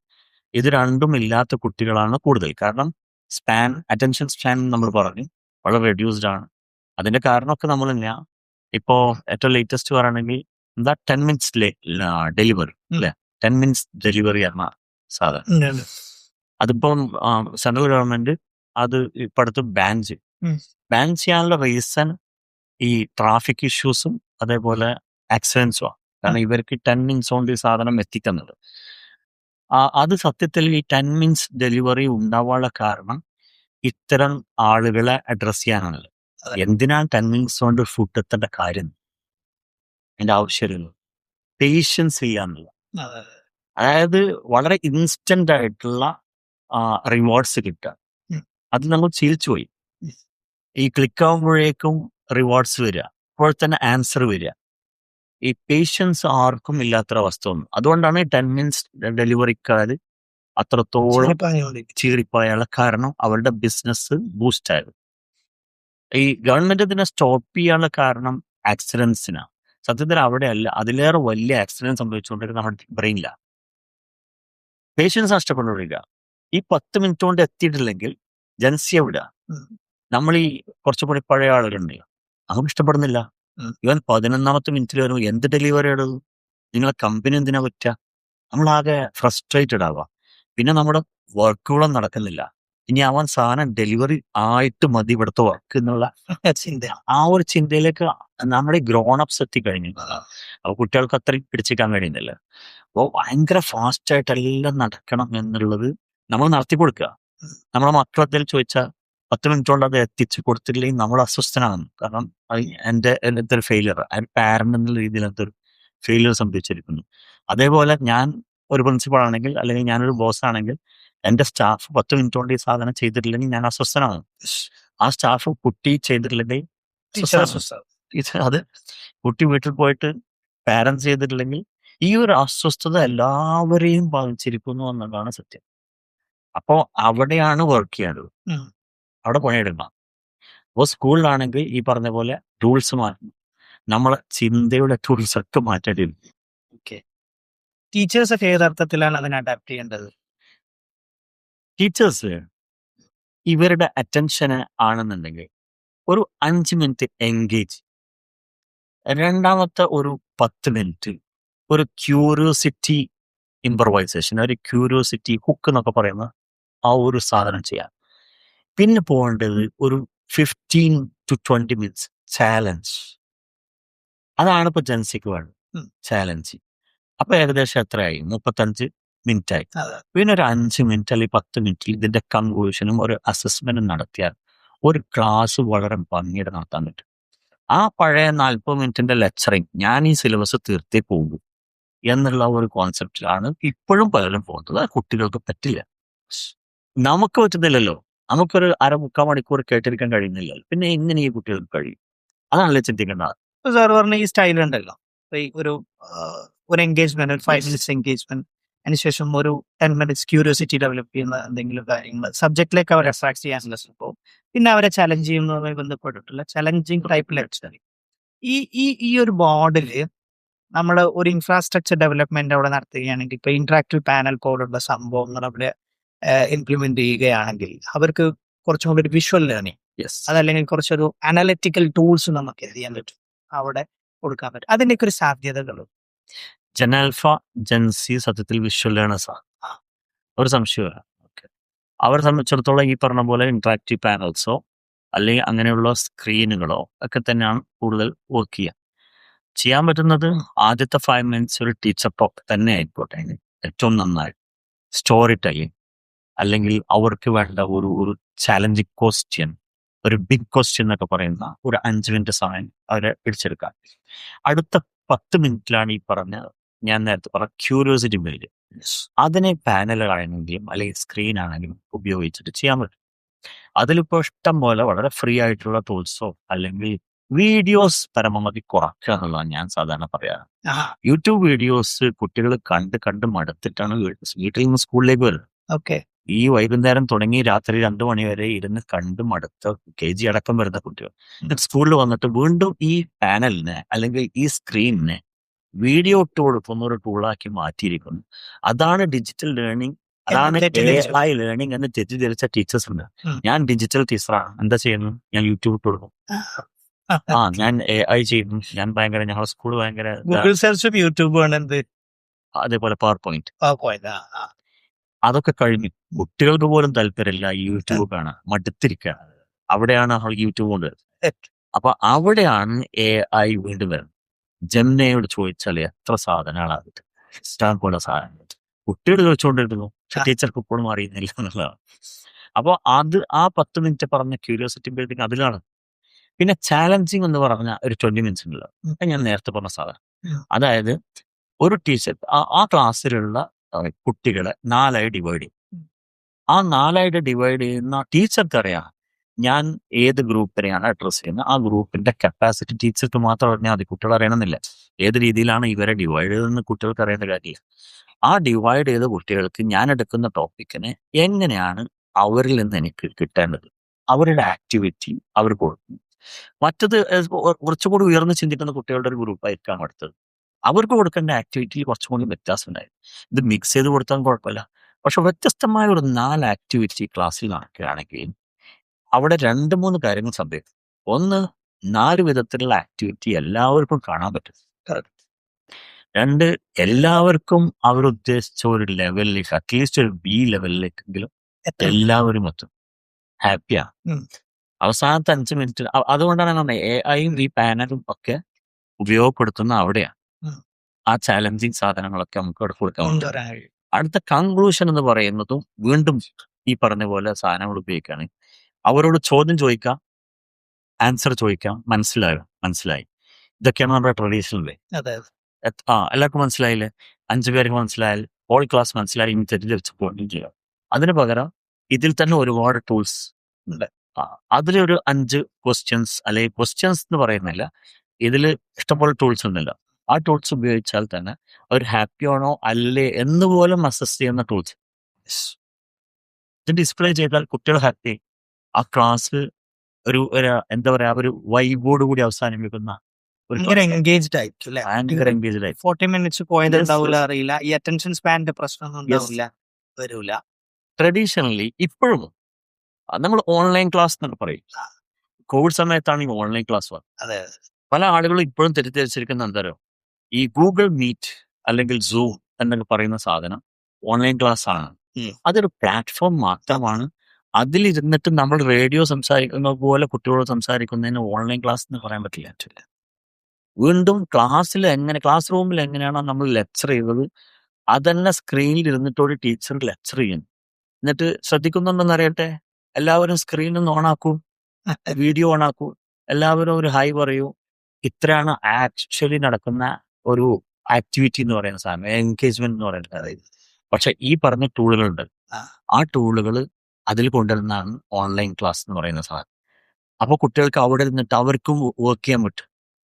ഇത് രണ്ടും ഇല്ലാത്ത കുട്ടികളാണ് കൂടുതൽ. കാരണം അറ്റൻഷൻ സ്പാൻ നമ്മൾ പറഞ്ഞു വളരെ റെഡ്യൂസ്ഡ് ആണ്. അതിന്റെ കാരണമൊക്കെ നമ്മൾ തന്നെയാണ്. ഇപ്പോൾ ഏറ്റവും ലേറ്റസ്റ്റ് പറയുകയാണെങ്കിൽ എന്താ 10 മിനിറ്റ്സ് ഡെലിവറി അല്ലെ, 10 മിനിറ്റ്സ് ഡെലിവറി എന്ന സാധനം. അതിപ്പം സെൻട്രൽ ഗവൺമെന്റ് അത് ഇപ്പം അടുത്ത് ബാൻ ചെയ്യാനുള്ള റീസൺ ഈ ട്രാഫിക് ഇഷ്യൂസും അതേപോലെ ആക്സിഡൻസും. കാരണം ഇവർക്ക് 10 മിനിറ്റ്സ് കൊണ്ട് ഈ സാധനം എത്തിക്കുന്നത്. അത് സത്യത്തിൽ ഈ 10 മിനിറ്റ്സ് ഡെലിവറി ഉണ്ടാവാനുള്ള കാരണം ഇത്തരം ആളുകളെ അഡ്രസ് ചെയ്യാനാണല്ലോ. എന്തിനാണ് 10 മിനിറ്റ്സ് കൊണ്ട് ഫുഡ് എത്തേണ്ട കാര്യം? അതിന്റെ ആവശ്യമില്ലല്ലോ. പേഷ്യൻസ് ചെയ്യാന്നുള്ള, അതായത് വളരെ ഇൻസ്റ്റന്റ് ആയിട്ടുള്ള റിവാർഡ്സ് കിട്ടുക. അത് നമ്മൾ ശീലിച്ചു പോയി. ഈ ക്ലിക്ക് ആകുമ്പോഴേക്കും റിവാർഡ്സ് വരിക, അപ്പോൾ തന്നെ ആൻസർ വരിക. ഈ പേഷ്യൻസ് ആർക്കും ഇല്ലാത്തൊരവസ്ഥ വന്നു. അതുകൊണ്ടാണ് ഈ 10 മിനിറ്റ്സ് ഡെലിവറിക്കാർ അത്രത്തോളം ചീറിപ്പായുള്ള കാരണം അവരുടെ ബിസിനസ് ബൂസ്റ്റ് ആയത്. ഈ ഗവൺമെന്റ് ഇതിനെ സ്റ്റോപ്പ് ചെയ്യാനുള്ള കാരണം ആക്സിഡൻസിനാണ്. സത്യത്തിൽ അവിടെയല്ല, അതിലേറെ വലിയ ആക്സിഡന്റ് സംഭവിച്ചുകൊണ്ടിരിക്കുന്ന നമ്മുടെ ബ്രെയിനിലാണ്. പേഷ്യൻസ് നഷ്ടപ്പെട്ടുകൊണ്ടിരിക്കുക. ഈ 10 മിനിറ്റ് കൊണ്ട് എത്തിയിട്ടില്ലെങ്കിൽ ജൻസിയെ വിടുക. നമ്മൾ ഈ കുറച്ചുകൂടി പഴയ ആളുകളുണ്ട്, നമുക്ക് ഇഷ്ടപ്പെടുന്നില്ല. ഇവൻ 11ാമത്തെ മിനിറ്റിൽ വരുമ്പോൾ എന്ത് ഡെലിവറി എടുത്തു, നിങ്ങളെ കമ്പനി എന്തിനാ പറ്റുക? നമ്മളാകെ ഫ്രസ്ട്രേറ്റഡ് ആവുക. പിന്നെ നമ്മുടെ വർക്കുകളും നടക്കുന്നില്ല. ഇനി അവൻ സാധനം ഡെലിവറി ആയിട്ട് മതി ഇവിടുത്തെ വർക്ക് എന്നുള്ള ചിന്ത, ആ ഒരു ചിന്തയിലേക്ക് നമ്മുടെ ഗ്രോണപ്സ് എത്തിക്കഴിഞ്ഞു. അപ്പോൾ കുട്ടികൾക്ക് അത്രയും പിടിച്ചിരിക്കാൻ കഴിയുന്നില്ല. അപ്പോൾ ഭയങ്കര ഫാസ്റ്റായിട്ട് എല്ലാം നടക്കണം എന്നുള്ളത് നമ്മൾ നടത്തി കൊടുക്കുക. നമ്മളെ മക്കളത്തിൽ ചോദിച്ചാൽ 10 മിനിറ്റ് കൊണ്ട് അത് എത്തിച്ചു കൊടുത്തില്ലെങ്കിൽ നമ്മൾ അസ്വസ്ഥനാണ്. കാരണം എൻ്റെ ഒരു ഫെയിലിയർ, പാരന്റ് എന്നുള്ള രീതിയിൽ എന്തൊരു ഫെയിലിയർ സംഭവിച്ചിരിക്കുന്നു. അതേപോലെ ഞാൻ ഒരു പ്രിൻസിപ്പൾ ആണെങ്കിൽ അല്ലെങ്കിൽ ഞാനൊരു ബോസ് ആണെങ്കിൽ എൻ്റെ സ്റ്റാഫ് 10 മിനിറ്റ് കൊണ്ട് ഈ സാധനം ചെയ്തിട്ടില്ലെങ്കിൽ ഞാൻ അസ്വസ്ഥനാണ്. ആ സ്റ്റാഫ് കുട്ടി ചെയ്തിട്ടില്ലെങ്കിൽ അത് കുട്ടി വീട്ടിൽ പോയിട്ട് പാരൻസ് ചെയ്തിട്ടില്ലെങ്കിൽ ഈ ഒരു അസ്വസ്ഥത എല്ലാവരെയും ബാധിച്ചിരിക്കുന്നു എന്നുള്ളതാണ് സത്യം. അപ്പോൾ അവിടെയാണ് വർക്ക് ചെയ്യേണ്ടത്, അവിടെ പണിയെടുക്കണം. അപ്പോൾ സ്കൂളിലാണെങ്കിൽ ഈ പറഞ്ഞ പോലെ ടൂൾസ് മാറ്റണം, നമ്മളെ ചിന്തയുടെ ടൂൾസ് ഒക്കെ മാറ്റേണ്ടി വരും. ടീച്ചേഴ്സ് ഒക്കെ ഏതർത്ഥത്തിലാണ് അതിനെ അഡാപ്റ്റ് ചെയ്യേണ്ടത്? ടീച്ചേഴ്സ് ഇവരുടെ അറ്റൻഷന് ആണെന്നുണ്ടെങ്കിൽ ഒരു 5 മിനിറ്റ് എൻഗേജ്, രണ്ടാമത്തെ ഒരു 10 മിനിറ്റ് ഒരു ക്യൂരിയോസിറ്റി ഇംപ്രവൈസേഷൻ, ഒരു ക്യൂരിയോസിറ്റി ഹുക്ക് എന്നൊക്കെ പറയുന്ന ആ ഒരു സാധനം ചെയ്യാം. പിന്നെ പോകേണ്ടത് ഒരു 15 to 20 മിനിറ്റ്സ് ചാലഞ്ച്. അതാണ് ഇപ്പൊ ജെൻസിക്ക് വേണ്ടത്, ഉം. ചാലഞ്ച്. അപ്പൊ ഏകദേശം എത്രയായി? 35 മിനിറ്റ് ആയി. അതെ. പിന്നെ ഒരു 5 മിനിറ്റ് അല്ലെങ്കിൽ 10 മിനിറ്റിൽ ഇതിന്റെ കൺക്ലൂഷനും ഒരു അസസ്മെന്റും നടത്തിയാൽ ഒരു ക്ലാസ് വളരെ ഭംഗിയായിട്ട് നടത്താൻ പറ്റും. ആ പഴയ 40 മിനിറ്റിന്റെ ലെക്ചറിങ് ഞാൻ ഈ സിലബസ് തീർത്തേ പോകും എന്നുള്ള ഒരു കോൺസെപ്റ്റിലാണ് ഇപ്പോഴും പലരും പോകുന്നത്. അത് കുട്ടികൾക്ക് പറ്റില്ല. നമുക്ക് പറ്റുന്നില്ലല്ലോ. നമുക്കൊരു 1/4 മണിക്കൂർ കേട്ടിരിക്കാൻ കഴിയുന്നില്ലല്ലോ. പിന്നെ എങ്ങനെ ഈ കുട്ടികൾക്ക് കഴിയും? അതാണല്ലേ ചിന്തിക്കേണ്ടത്. ഇപ്പൊ സാർ പറഞ്ഞ ഈ സ്റ്റൈൽ ഉണ്ടല്ലോ, ഇപ്പൊ ഈ ഒരു എൻഗേജ്മെന്റ്, ഒരു 5 മിനിറ്റ്സ് എൻഗേജ്മെന്റ്, അതിനുശേഷം ഒരു 10 മിനിറ്റ്സ് ക്യൂരിയോസിറ്റി ഡെവലപ്പ് ചെയ്യുന്ന എന്തെങ്കിലും കാര്യങ്ങൾ സബ്ജക്റ്റിലേക്ക് അവരെ അട്രാക്ട് ചെയ്യാനുള്ള സംഭവം, പിന്നെ അവരെ ചലഞ്ച് ചെയ്യുന്നതുമായി ബന്ധപ്പെട്ടിട്ടുള്ള ചലഞ്ചിങ് ടൈപ്പ് ലെക്ചർ. ഈ ഈ ഈ ഒരു മോഡല് നമ്മൾ ഒരു ഇൻഫ്രാസ്ട്രക്ചർ ഡെവലപ്മെന്റ് അവിടെ നടത്തുകയാണെങ്കിൽ, ഇപ്പൊ ഇന്ററാക്റ്റീവ് പാനൽ പോലുള്ള സംഭവങ്ങൾ അവിടെ ഇംപ്ലിമെന്റ് ചെയ്യുകയാണെങ്കിൽ അവർക്ക് കുറച്ചും കൂടി ഒരു വിഷ്വൽ ലേണിംഗ്, യെസ്, അതല്ലെങ്കിൽ കുറച്ചൊരു അനലിറ്റിക്കൽ ടൂൾസ് നമുക്ക് എന്ത് ചെയ്യാൻ പറ്റും, അവിടെ കൊടുക്കാൻ പറ്റും. അതിൻ്റെയൊക്കെ ഒരു സാധ്യതകൾ. ജെനാൽഫ ജെൻസി സത്യത്തിൽ വിഷ്വൽ ലേണേഴ്സാണ്, ആ. ഒരു സംശയമില്ല. അവരെ സംബന്ധിച്ചിടത്തോളം ഈ പറഞ്ഞ പോലെ ഇന്ററാക്റ്റീവ് പാനൽസോ അല്ലെങ്കിൽ അങ്ങനെയുള്ള സ്ക്രീനുകളോ ഒക്കെ തന്നെയാണ് കൂടുതൽ വർക്ക് ചെയ്യാൻ പറ്റുന്നത്. ആദ്യത്തെ 5 മിനിറ്റ്സ് ഒരു ടീച്ചർ ടോക്ക് തന്നെ ആയിക്കോട്ടെ, ഏറ്റവും നന്നായി സ്റ്റോറി ടെല്ലിങ്, അല്ലെങ്കിൽ അവർക്ക് വേണ്ട ഒരു ചാലഞ്ചിങ് ക്വസ്റ്റ്യൻ, ഒരു ബിഗ് ക്വസ്റ്റ്യൻ എന്നൊക്കെ പറയുന്ന ഒരു 5 മിനിറ്റ് സമയം അവരെ പിടിച്ചെടുക്കാം. അടുത്ത 10 മിനിറ്റിലാണ് ഈ പറഞ്ഞ, ഞാൻ നേരത്തെ പറഞ്ഞ ക്യൂരിയോസിറ്റി ബിൽഡ്. അതിനെ പാനലുകളാണെങ്കിലും അല്ലെങ്കിൽ സ്ക്രീൻ ആണെങ്കിലും ഉപയോഗിച്ചിട്ട് ചെയ്യാൻ പറ്റും. അതിലിപ്പോൾ ഇഷ്ടം പോലെ വളരെ ഫ്രീ ആയിട്ടുള്ള ടൂൾസോ അല്ലെങ്കിൽ വീഡിയോസ് പരമാവധി കുറയ്ക്കുക എന്നുള്ളതാണ് ഞാൻ സാധാരണ പറയാറ്. യൂട്യൂബ് വീഡിയോസ് കുട്ടികൾ കണ്ട് മടുത്തിട്ടാണ് വീട്ടിൽ നിന്ന് സ്കൂളിലേക്ക് വരുന്നത്. ഓക്കെ. ഈ വൈകുന്നേരം തുടങ്ങി രാത്രി 2 മണി വരെ ഇരുന്ന് കണ്ട് മടുത്ത KG അടക്കം വരുന്ന കുട്ടികൾ സ്കൂളിൽ വന്നിട്ട് വീണ്ടും ഈ പാനലിനെ അല്ലെങ്കിൽ ഈ സ്ക്രീനിനെ വീഡിയോ ഇട്ട് കൊടുക്കുന്ന ഒരു ടൂളാക്കി മാറ്റിയിരിക്കുന്നു. അതാണ് ഡിജിറ്റൽ ലേണിംഗ്, അതാണ് തെറ്റിദ്ധരിച്ചു. AI ലേണിംഗ് എന്ന് തെറ്റിദ്ധരിച്ച ടീച്ചേഴ്സ് ഉണ്ട്. ഉം. ഞാൻ ഡിജിറ്റൽ ടീച്ചറാണ്, എന്താ ചെയ്യുന്നു? ഞാൻ യൂട്യൂബ് ഇട്ട് കൊടുക്കും. ഞാൻ AI ചെയ്യുന്നു. ഞാൻ ഭയങ്കര, ഞങ്ങളുടെ സ്കൂൾ ഭയങ്കര ഗൂഗിൾ സെർച്ചും യൂട്യൂബും ആണ് എന്ത്, അതേപോലെ പവർ പോയിന്റ്, PowerPoint. അതൊക്കെ കഴിഞ്ഞു. കുട്ടികൾക്ക് പോലും താല്പര്യമില്ല ഈ യൂട്യൂബ് കാണാൻ, മടുത്തിരിക്കുകയാണ്. അവിടെയാണ് നമ്മൾ യൂട്യൂബ് കൊണ്ടുവരുന്നത്. അപ്പൊ അവിടെയാണ് AI വീണ്ടും വരുന്നത്. ജെമിനിയോട് ചോദിച്ചാൽ എത്ര സാധനങ്ങളാണ്, ഇഷ്ടം പോലെ സാധനങ്ങൾ കുട്ടികൾ ചോദിച്ചുകൊണ്ടിരുന്നു, പക്ഷെ ടീച്ചർക്ക് ഇപ്പോഴും അറിയുന്നില്ല എന്നുള്ളതാണ്. അപ്പോൾ ആ 10 മിനിറ്റ് പറഞ്ഞ ക്യൂരിയോസിറ്റി ബിൽഡിങ് അതിലാണ്. പിന്നെ ചാലഞ്ചിങ് എന്ന് പറഞ്ഞ ഒരു 20 മിനിറ്റ്സ് ഉണ്ടല്ലോ, ഞാൻ നേരത്തെ പറഞ്ഞ സാധനം. അതായത് ഒരു ടീച്ചർ ആ ക്ലാസ്സിലുള്ള കുട്ടികളെ 4ആയി ഡിവൈഡ് ചെയ്യും. ആ 4ആയിട്ട് ഡിവൈഡ് ചെയ്യുന്ന ടീച്ചർക്ക് അറിയാം ഞാൻ ഏത് ഗ്രൂപ്പിനെയാണ് അഡ്രസ് ചെയ്യുന്നത്. ആ ഗ്രൂപ്പിന്റെ കപ്പാസിറ്റി ടീച്ചർക്ക് മാത്രം അറിഞ്ഞാൽ മതി, കുട്ടികൾ അറിയണമെന്നില്ല. ഏത് രീതിയിലാണ് ഇവരെ ഡിവൈഡ് ചെയ്തതെന്ന് കുട്ടികൾക്ക് അറിയേണ്ട കാര്യമില്ല. ആ ഡിവൈഡ് ചെയ്ത കുട്ടികൾക്ക് ഞാൻ എടുക്കുന്ന ടോപ്പിക്കിനെ എങ്ങനെയാണ് അവരിൽ നിന്ന് എനിക്ക് കിട്ടേണ്ടത്, അവരുടെ ആക്ടിവിറ്റി അവർ കൊടുക്കും. മറ്റത് കുറച്ചുകൂടി ഉയർന്ന് ചിന്തിക്കുന്ന കുട്ടികളുടെ ഒരു ഗ്രൂപ്പായിരിക്കാം അടുത്തത്. അവർക്ക് കൊടുക്കേണ്ട ആക്ടിവിറ്റിയിൽ കുറച്ചും കൂടി വ്യത്യാസം ഉണ്ടായി. ഇത് മിക്സ് ചെയ്ത് കൊടുത്താൽ കുഴപ്പമില്ല. പക്ഷെ വ്യത്യസ്തമായ ഒരു 4 ആക്ടിവിറ്റി ക്ലാസ്സിൽ നടക്കുകയാണെങ്കിൽ അവിടെ 2-3 കാര്യങ്ങൾ സംഭവിക്കും. ഒന്ന്, 4 വിധത്തിലുള്ള ആക്ടിവിറ്റി എല്ലാവർക്കും കാണാൻ പറ്റും. 2, എല്ലാവർക്കും അവരുദ്ദേശിച്ച ഒരു ലെവലിലേക്ക്, അറ്റ്ലീസ്റ്റ് ഒരു B ലെവലിലേക്കെങ്കിലും എല്ലാവരും എത്തും. ഹാപ്പിയാണ്. അവസാനത്തെ 5 മിനിറ്റ് അതുകൊണ്ടാണ് AIയും ഈ പാനലും ഒക്കെ ഉപയോഗപ്പെടുത്തുന്ന അവിടെയാണ്. ആ ചാലഞ്ചിങ് സാധനങ്ങളൊക്കെ നമുക്ക് അവിടെ കൊടുക്കാൻ. അടുത്ത കൺക്ലൂഷൻ എന്ന് പറയുന്നതും വീണ്ടും ഈ പറഞ്ഞ പോലെ സാധനങ്ങൾ ഉപയോഗിക്കുകയാണ്. അവരോട് ചോദ്യം ചോദിക്കാം, ആൻസർ ചോദിക്കാം, മനസ്സിലായി. ഇതൊക്കെയാണ് നമ്മുടെ ട്രഡീഷണൽ വേ. എല്ലാവർക്കും മനസ്സിലായില്ലേ? 5 പേർക്ക് മനസ്സിലായാൽ ഓൾ ക്ലാസ് മനസ്സിലായി, ഇനി തെറ്റിദ്ധരിച്ച് പോവുകയും ചെയ്യാം. അതിന് പകരം ഇതിൽ തന്നെ ഒരുപാട് ടൂൾസ് ഉണ്ട്. അതിലൊരു 5 ക്വസ്റ്റ്യൻസ്, അല്ലെങ്കിൽ ക്വസ്റ്റ്യൻസ് എന്ന് പറയുന്നില്ല, ഇതിൽ ഇഷ്ടംപോലെ ടൂൾസ് ഉണ്ടല്ലോ. ആ ടൂൾസ് ഉപയോഗിച്ചാൽ തന്നെ ഒരു ഹാപ്പി ആണോ അല്ലേ എന്ന് പോലും അസസ് ചെയ്യുന്ന ടൂൾസ് ഇത് ഡിസ്പ്ലേ ചെയ്താൽ കുട്ടികൾ ഹാപ്പി. ആ ക്ലാസ് ഒരു എന്താ പറയാ, ഒരു വൈബോട് കൂടി അവസാനിപ്പിക്കുന്ന ഒരു ഭയങ്കര എൻഗേജ്ഡ് ആയിരിക്കും അല്ലെ? ഭയങ്കര എൻഗേജ്ഡ് ആയി 40 മിനിറ്റ്സ് പോയത് Yes, ഉണ്ടാവില്ല, yes. അറിയില്ല. ഈ അറ്റൻഷൻ സ്പാനിന്റെ പ്രശ്നമൊന്നും Yes. ഉണ്ടാവില്ല, വരൂല. ട്രഡീഷണലി ഇപ്പോഴും നമ്മൾ ഓൺലൈൻ ക്ലാസ് എന്നൊക്കെ പറയും. കോവിഡ് സമയത്താണ് ഈ ഓൺലൈൻ ക്ലാസ് വന്നത്. അതെ പല ആളുകളും ഇപ്പോഴും തെറ്റിദ്ധരിച്ചിരിക്കുന്ന എന്തോ ഈ ഗൂഗിൾ മീറ്റ് അല്ലെങ്കിൽ സൂം എന്നൊക്കെ പറയുന്ന സാധനം ഓൺലൈൻ ക്ലാസ് ആണ്. ഉം. അതൊരു പ്ലാറ്റ്ഫോം മാത്രമാണ്. അതിലിരുന്നിട്ട് നമ്മൾ റേഡിയോ സംസാരിക്കുന്ന പോലെ കുട്ടികളോട് സംസാരിക്കുന്നതിന് ഓൺലൈൻ ക്ലാസ് എന്ന് പറയാൻ പറ്റില്ല. വീണ്ടും ക്ലാസ്സിൽ ക്ലാസ് റൂമിൽ എങ്ങനെയാണോ നമ്മൾ ലെക്ചർ ചെയ്തത് അതന്നെ സ്ക്രീനിൽ ഇരുന്നിട്ട് ഒരു ടീച്ചർ ലെക്ചർ ചെയ്യും. എന്നിട്ട് ശ്രദ്ധിക്കുന്നുണ്ടെന്ന് അറിയട്ടെ, എല്ലാവരും സ്ക്രീൻ ഒന്ന് ഓണാക്കൂ, വീഡിയോ ഓണാക്കൂ, എല്ലാവരും ഒരു ഹൈ പറയൂ. ഇത്രയാണ് ആക്ച്വലി നടക്കുന്ന ഒരു ആക്ടിവിറ്റി എന്ന് പറയുന്ന സാധനം, എൻഗേജ്മെന്റ് എന്ന് പറയുന്നത്. പക്ഷെ ഈ പറഞ്ഞ ടൂളുകളുണ്ട്, ആ ടൂളുകൾ അതിൽ കൊണ്ടുവരുന്നതാണ് ഓൺലൈൻ ക്ലാസ് എന്ന് പറയുന്ന സാധനം. അപ്പോൾ കുട്ടികൾക്ക് അവിടെ ഇരുന്നിട്ട് അവർക്കും വർക്ക് ചെയ്യാൻ പറ്റും.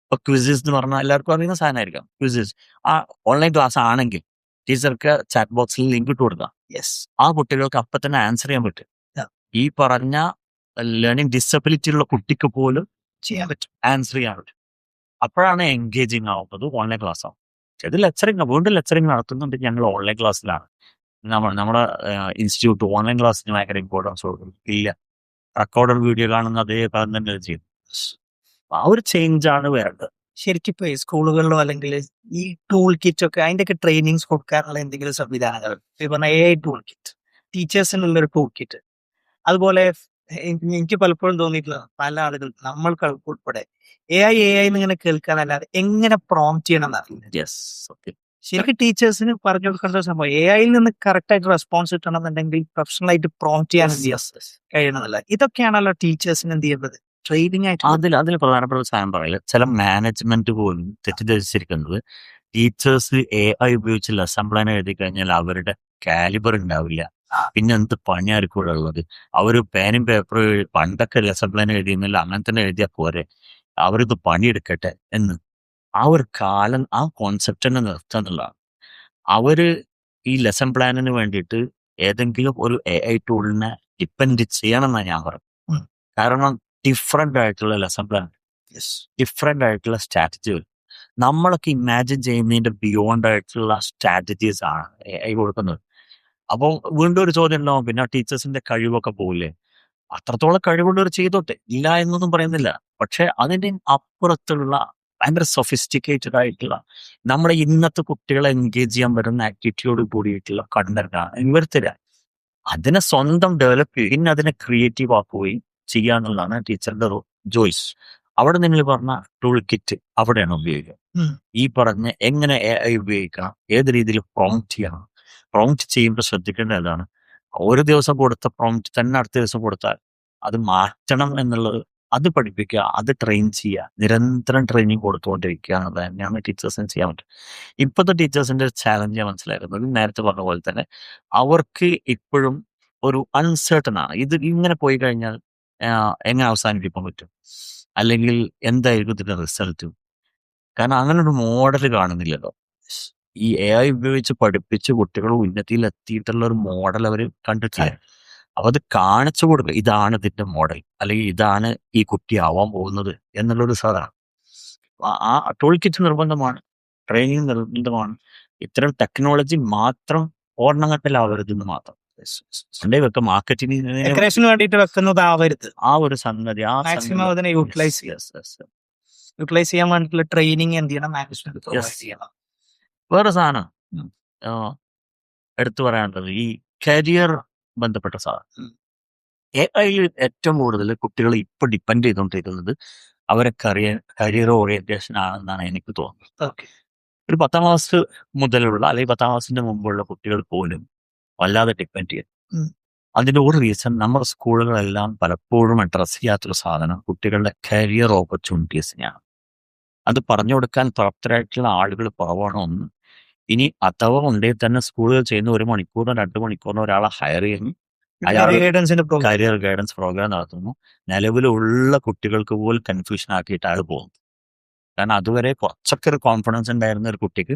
ഇപ്പൊ ക്വിസിസ് എന്ന് പറഞ്ഞാൽ എല്ലാവർക്കും അറിയുന്ന സാധനമായിരിക്കാം. ക്വിസിസ് ആ ഓൺലൈൻ ക്ലാസ് ആണെങ്കിൽ ടീച്ചർക്ക് ചാറ്റ് ബോക്സിൽ ലിങ്ക് ഇട്ട് കൊടുക്കാം. യെസ്, ആ കുട്ടികൾക്ക് അപ്പൊ തന്നെ ആൻസർ ചെയ്യാൻ പറ്റും. Yeah. ഈ പറഞ്ഞ ലേണിംഗ് ഡിസബിലിറ്റി ഉള്ള കുട്ടിക്ക് പോലും ചെയ്യാൻ പറ്റും. ആൻസർ ചെയ്യാൻ പറ്റും. അപ്പോഴാണ് എൻഗേജിങ് ആവുന്നത് ഓൺലൈൻ ക്ലാസ് ആവും. ഇത് ലെക്ചറിങ് വീണ്ടും ലെക്ചറിങ് നടത്തുന്നുണ്ട്. ഞങ്ങൾ ഓൺലൈൻ ക്ലാസ്സിലാണ്. നമ്മുടെ ഇൻസ്റ്റിറ്റ്യൂട്ട് ഓൺലൈൻ ക്ലാസ്സിന് ഭയങ്കര ഇമ്പോർട്ടൻസ് കൊടുക്കും. ഇല്ല, റെക്കോർഡഡ് വീഡിയോ കാണുന്ന അതേ കാര്യം തന്നെ ചെയ്യും. ആ ഒരു ചേഞ്ച് ആണ് വേണ്ടത്. ശരിക്കും ഇപ്പൊ ഈ സ്കൂളുകളിലോ അല്ലെങ്കിൽ ഈ ടൂൾ കിറ്റ് ഒക്കെ അതിന്റെയൊക്കെ ട്രെയിനിങ്സ് കൊടുക്കാനുള്ള എന്തെങ്കിലും സംവിധാനങ്ങൾ, ഈ പറഞ്ഞ AI ടൂൾ കിറ്റ്, ടീച്ചേഴ്സിനുള്ള ഒരു ടൂൾ കിറ്റ്, അതുപോലെ എനിക്ക് പലപ്പോഴും തോന്നിയിട്ടുള്ള പല ആളുകൾ നമ്മൾക്ക് ഉൾപ്പെടെ AI എന്നിങ്ങനെ കേൾക്കാനല്ലാതെ എങ്ങനെ പ്രോംപ്റ്റ് ചെയ്യണം എന്നറിയില്ല. Yes, okay. ശരിക്കും ടീച്ചേഴ്സിന് പറഞ്ഞു കൊടുക്കേണ്ട ഒരു സംഭവം AI നിന്ന് കറക്റ്റ് ആയിട്ട് റെസ്പോൺസ് കിട്ടണമെന്നുണ്ടെങ്കിൽ പ്രൊഫഷണൽ ആയിട്ട് പ്രോംപ്റ്റ് ചെയ്യാൻ കഴിയണമെന്നല്ല. ഇതൊക്കെയാണല്ലോ ടീച്ചേഴ്സിന് എന്ത് ചെയ്യുന്നത്, ട്രെയിനിങ് ആയിട്ട്. അതിൽ പ്രധാനപ്പെട്ട സാധനം പറയില്ല. ചില മാനേജ്മെന്റ് പോലും തെറ്റിദ്ധരിച്ചിരിക്കുന്നത് ടീച്ചേഴ്സ് AI ഉപയോഗിച്ച് ലെസൺ പ്ലാൻ എഴുതി കഴിഞ്ഞാൽ അവരുടെ കാലിബർ ഉണ്ടാവില്ല, പിന്നെ എന്ത് പണിയായിരിക്കും ഇവിടെ ഉള്ളത്. അവർ പേനും പേപ്പറും പണ്ടൊക്കെ ലെസൺ പ്ലാൻ എഴുതിയെന്നില്ല, അങ്ങനെ തന്നെ എഴുതിയാൽ പോരെ, അവരിത് പണിയെടുക്കട്ടെ എന്ന്. ആ ഒരു കാലം, ആ കോൺസെപ്റ്റ് തന്നെ നിർത്തുന്നുള്ളതാണ്. അവര് ഈ ലെസൺ പ്ലാനിന് വേണ്ടിയിട്ട് ഏതെങ്കിലും ഒരു AI ടൂളിനെ ഡിപ്പെൻഡ് ചെയ്യണമെന്നാണ് ഞാൻ പറയുന്നത്. കാരണം ഡിഫറെന്റ് ആയിട്ടുള്ള ലെസൺ പ്ലാൻ, ഡിഫറെന്റ് ആയിട്ടുള്ള സ്ട്രാറ്റജികൾ, നമ്മളൊക്കെ ഇമാജിൻ ചെയ്യുന്നതിന്റെ ബിയോണ്ട് ആയിട്ടുള്ള സ്ട്രാറ്റജീസ് ആണ് AI കൊടുക്കുന്നത്. അപ്പോൾ വീണ്ടും ഒരു ചോദ്യം ഉണ്ടാവും, പിന്നെ ടീച്ചേഴ്സിന്റെ കഴിവൊക്കെ പോകില്ലേ? അത്രത്തോളം കഴിവുള്ളവർ ചെയ്തോട്ടെ, ഇല്ല എന്നൊന്നും പറയുന്നില്ല. പക്ഷെ അതിന്റെ അപ്പുറത്തുള്ള ഭയങ്കര സൊഫിസ്റ്റിക്കേറ്റഡ് ആയിട്ടുള്ള നമ്മുടെ ഇന്നത്തെ കുട്ടികളെ എൻഗേജ് ചെയ്യാൻ പറ്റുന്ന ആക്ടിവിറ്റിയോട് കൂടിയിട്ടുള്ള കണ്ടന്റാണ് ഇവർ തരാം. അതിനെ സ്വന്തം ഡെവലപ്പ് ചെയ്യും, പിന്നെ അതിനെ ക്രിയേറ്റീവ് ആക്കുകയും ചെയ്യാന്നുള്ളതാണ് ടീച്ചറുടെ ജോയ്സ്. അവിടെ നിങ്ങൾ പറഞ്ഞ ടൂൾ കിറ്റ് അവിടെയാണ് ഉപയോഗിക്കുക. ഈ പറഞ്ഞ എങ്ങനെ AI ഉപയോഗിക്കണം, ഏത് രീതിയിൽ പ്രോംപ്റ്റ് ചെയ്യണം. പ്രോംപ്റ്റ് ചെയ്യുമ്പോൾ ശ്രദ്ധിക്കേണ്ട ഏതാണ്, ഒരു ദിവസം കൊടുത്ത പ്രോംപ്റ്റ് തന്നെ അടുത്ത ദിവസം കൊടുത്താൽ അത് മാറ്റണം എന്നുള്ളത്, അത് പഠിപ്പിക്കുക, അത് ട്രെയിൻ ചെയ്യുക, നിരന്തരം ട്രെയിനിങ് കൊടുത്തുകൊണ്ടിരിക്കുക എന്നുള്ളത് തന്നെയാണ് ടീച്ചേഴ്സിന് ചെയ്യാൻ പറ്റും. ഇപ്പോഴത്തെ ടീച്ചേഴ്സിന്റെ ചാലഞ്ച് ഞാൻ മനസ്സിലാക്കുന്നത്, നേരത്തെ പറഞ്ഞ പോലെ തന്നെ അവർക്ക് ഇപ്പോഴും ഒരു അൺസർട്ടൺ ആണ്. ഇത് ഇങ്ങനെ പോയി കഴിഞ്ഞാൽ എങ്ങനെ അവസാനിപ്പിക്കാൻ പറ്റും, അല്ലെങ്കിൽ എന്തായിരിക്കും ഇതിന്റെ റിസൾട്ട്. കാരണം അങ്ങനെ ഒരു മോഡൽ കാണുന്നില്ലല്ലോ. ഈ AI ഉപയോഗിച്ച് പഠിപ്പിച്ച് കുട്ടികൾ ഉന്നതിയിൽ എത്തിയിട്ടുള്ള ഒരു മോഡൽ അവർ കണ്ടിട്ടില്ല. അപ്പൊ അത് കാണിച്ചു കൊടുക്കുക, ഇതാണ് ഇതിന്റെ മോഡൽ, അല്ലെങ്കിൽ ഇതാണ് ഈ കുട്ടി ആവാൻ പോകുന്നത് എന്നുള്ളൊരു സാധനം. ആ ടൂൾ കിറ്റ് നിർബന്ധമാണ്, ട്രെയിനിങ് നിർബന്ധമാണ്. ഇത്തരം ടെക്നോളജി മാത്രം ഓർണമെന്റലാവരുതെന്ന് മാത്രം. ഇവർക്ക് മാർക്കറ്റിംഗിന് ഡെക്കറേഷന് വേണ്ടിയിട്ട് വെക്കുന്നതാവരുത്. ആ ഒരു സംഗതി, മാക്സിമം അതിനെ യൂട്ടിലൈസ് ചെയ്യാൻ വേണ്ടിയിട്ടുള്ള ട്രെയിനിങ് എന്ത് ചെയ്യണം, മാനേജ്മെന്റ് പ്രൊവൈഡ് ചെയ്യണം. വേറെ സാധനം എടുത്തു പറയാനുള്ളത് ഈ കരിയർ ബന്ധപ്പെട്ട സാധനം. AI ഏറ്റവും കൂടുതൽ കുട്ടികൾ ഇപ്പൊ ഡിപ്പെൻഡ് ചെയ്തുകൊണ്ടിരിക്കുന്നത് അവരെ കരിയർ ഓറിയന്റേഷൻ ആണെന്നാണ് എനിക്ക് തോന്നുന്നത്. ഒരു 10ാം ക്ലാസ് മുതലുള്ള അല്ലെങ്കിൽ 10ാം ക്ലാസിന്റെ മുമ്പുള്ള കുട്ടികൾ പോലും വല്ലാതെ ഡിപ്പെൻഡ് ചെയ്യും. അതിന്റെ ഒരു റീസൺ നമ്മുടെ സ്കൂളുകളെല്ലാം പലപ്പോഴും അഡ്രസ് ചെയ്യാത്തൊരു സാധനം കുട്ടികളുടെ കരിയർ ഓപ്പർച്യൂണിറ്റീസിനെയാണ്. അത് പറഞ്ഞു കൊടുക്കാൻ പ്രാപ്തരായിട്ടുള്ള ആളുകൾ കുറവാണ് ഒന്ന്. ഇനി അഥവാ ഉണ്ടെങ്കിൽ തന്നെ സ്കൂളുകൾ ചെയ്യുന്ന 1 മണിക്കൂറിനോ 2 മണിക്കൂറിനോ ഒരാളെ ഹയർ ചെയ്യുന്നു, അയാൾ കരിയർ ഗൈഡൻസ് പ്രോഗ്രാം നടത്തുന്നു. നിലവിലുള്ള കുട്ടികൾക്ക് പോലും കൺഫ്യൂഷൻ ആക്കിയിട്ട് അയാൾ പോകുന്നു. കാരണം അതുവരെ കുറച്ചൊക്കെ ഒരു കോൺഫിഡൻസ് ഉണ്ടായിരുന്ന ഒരു കുട്ടിക്ക്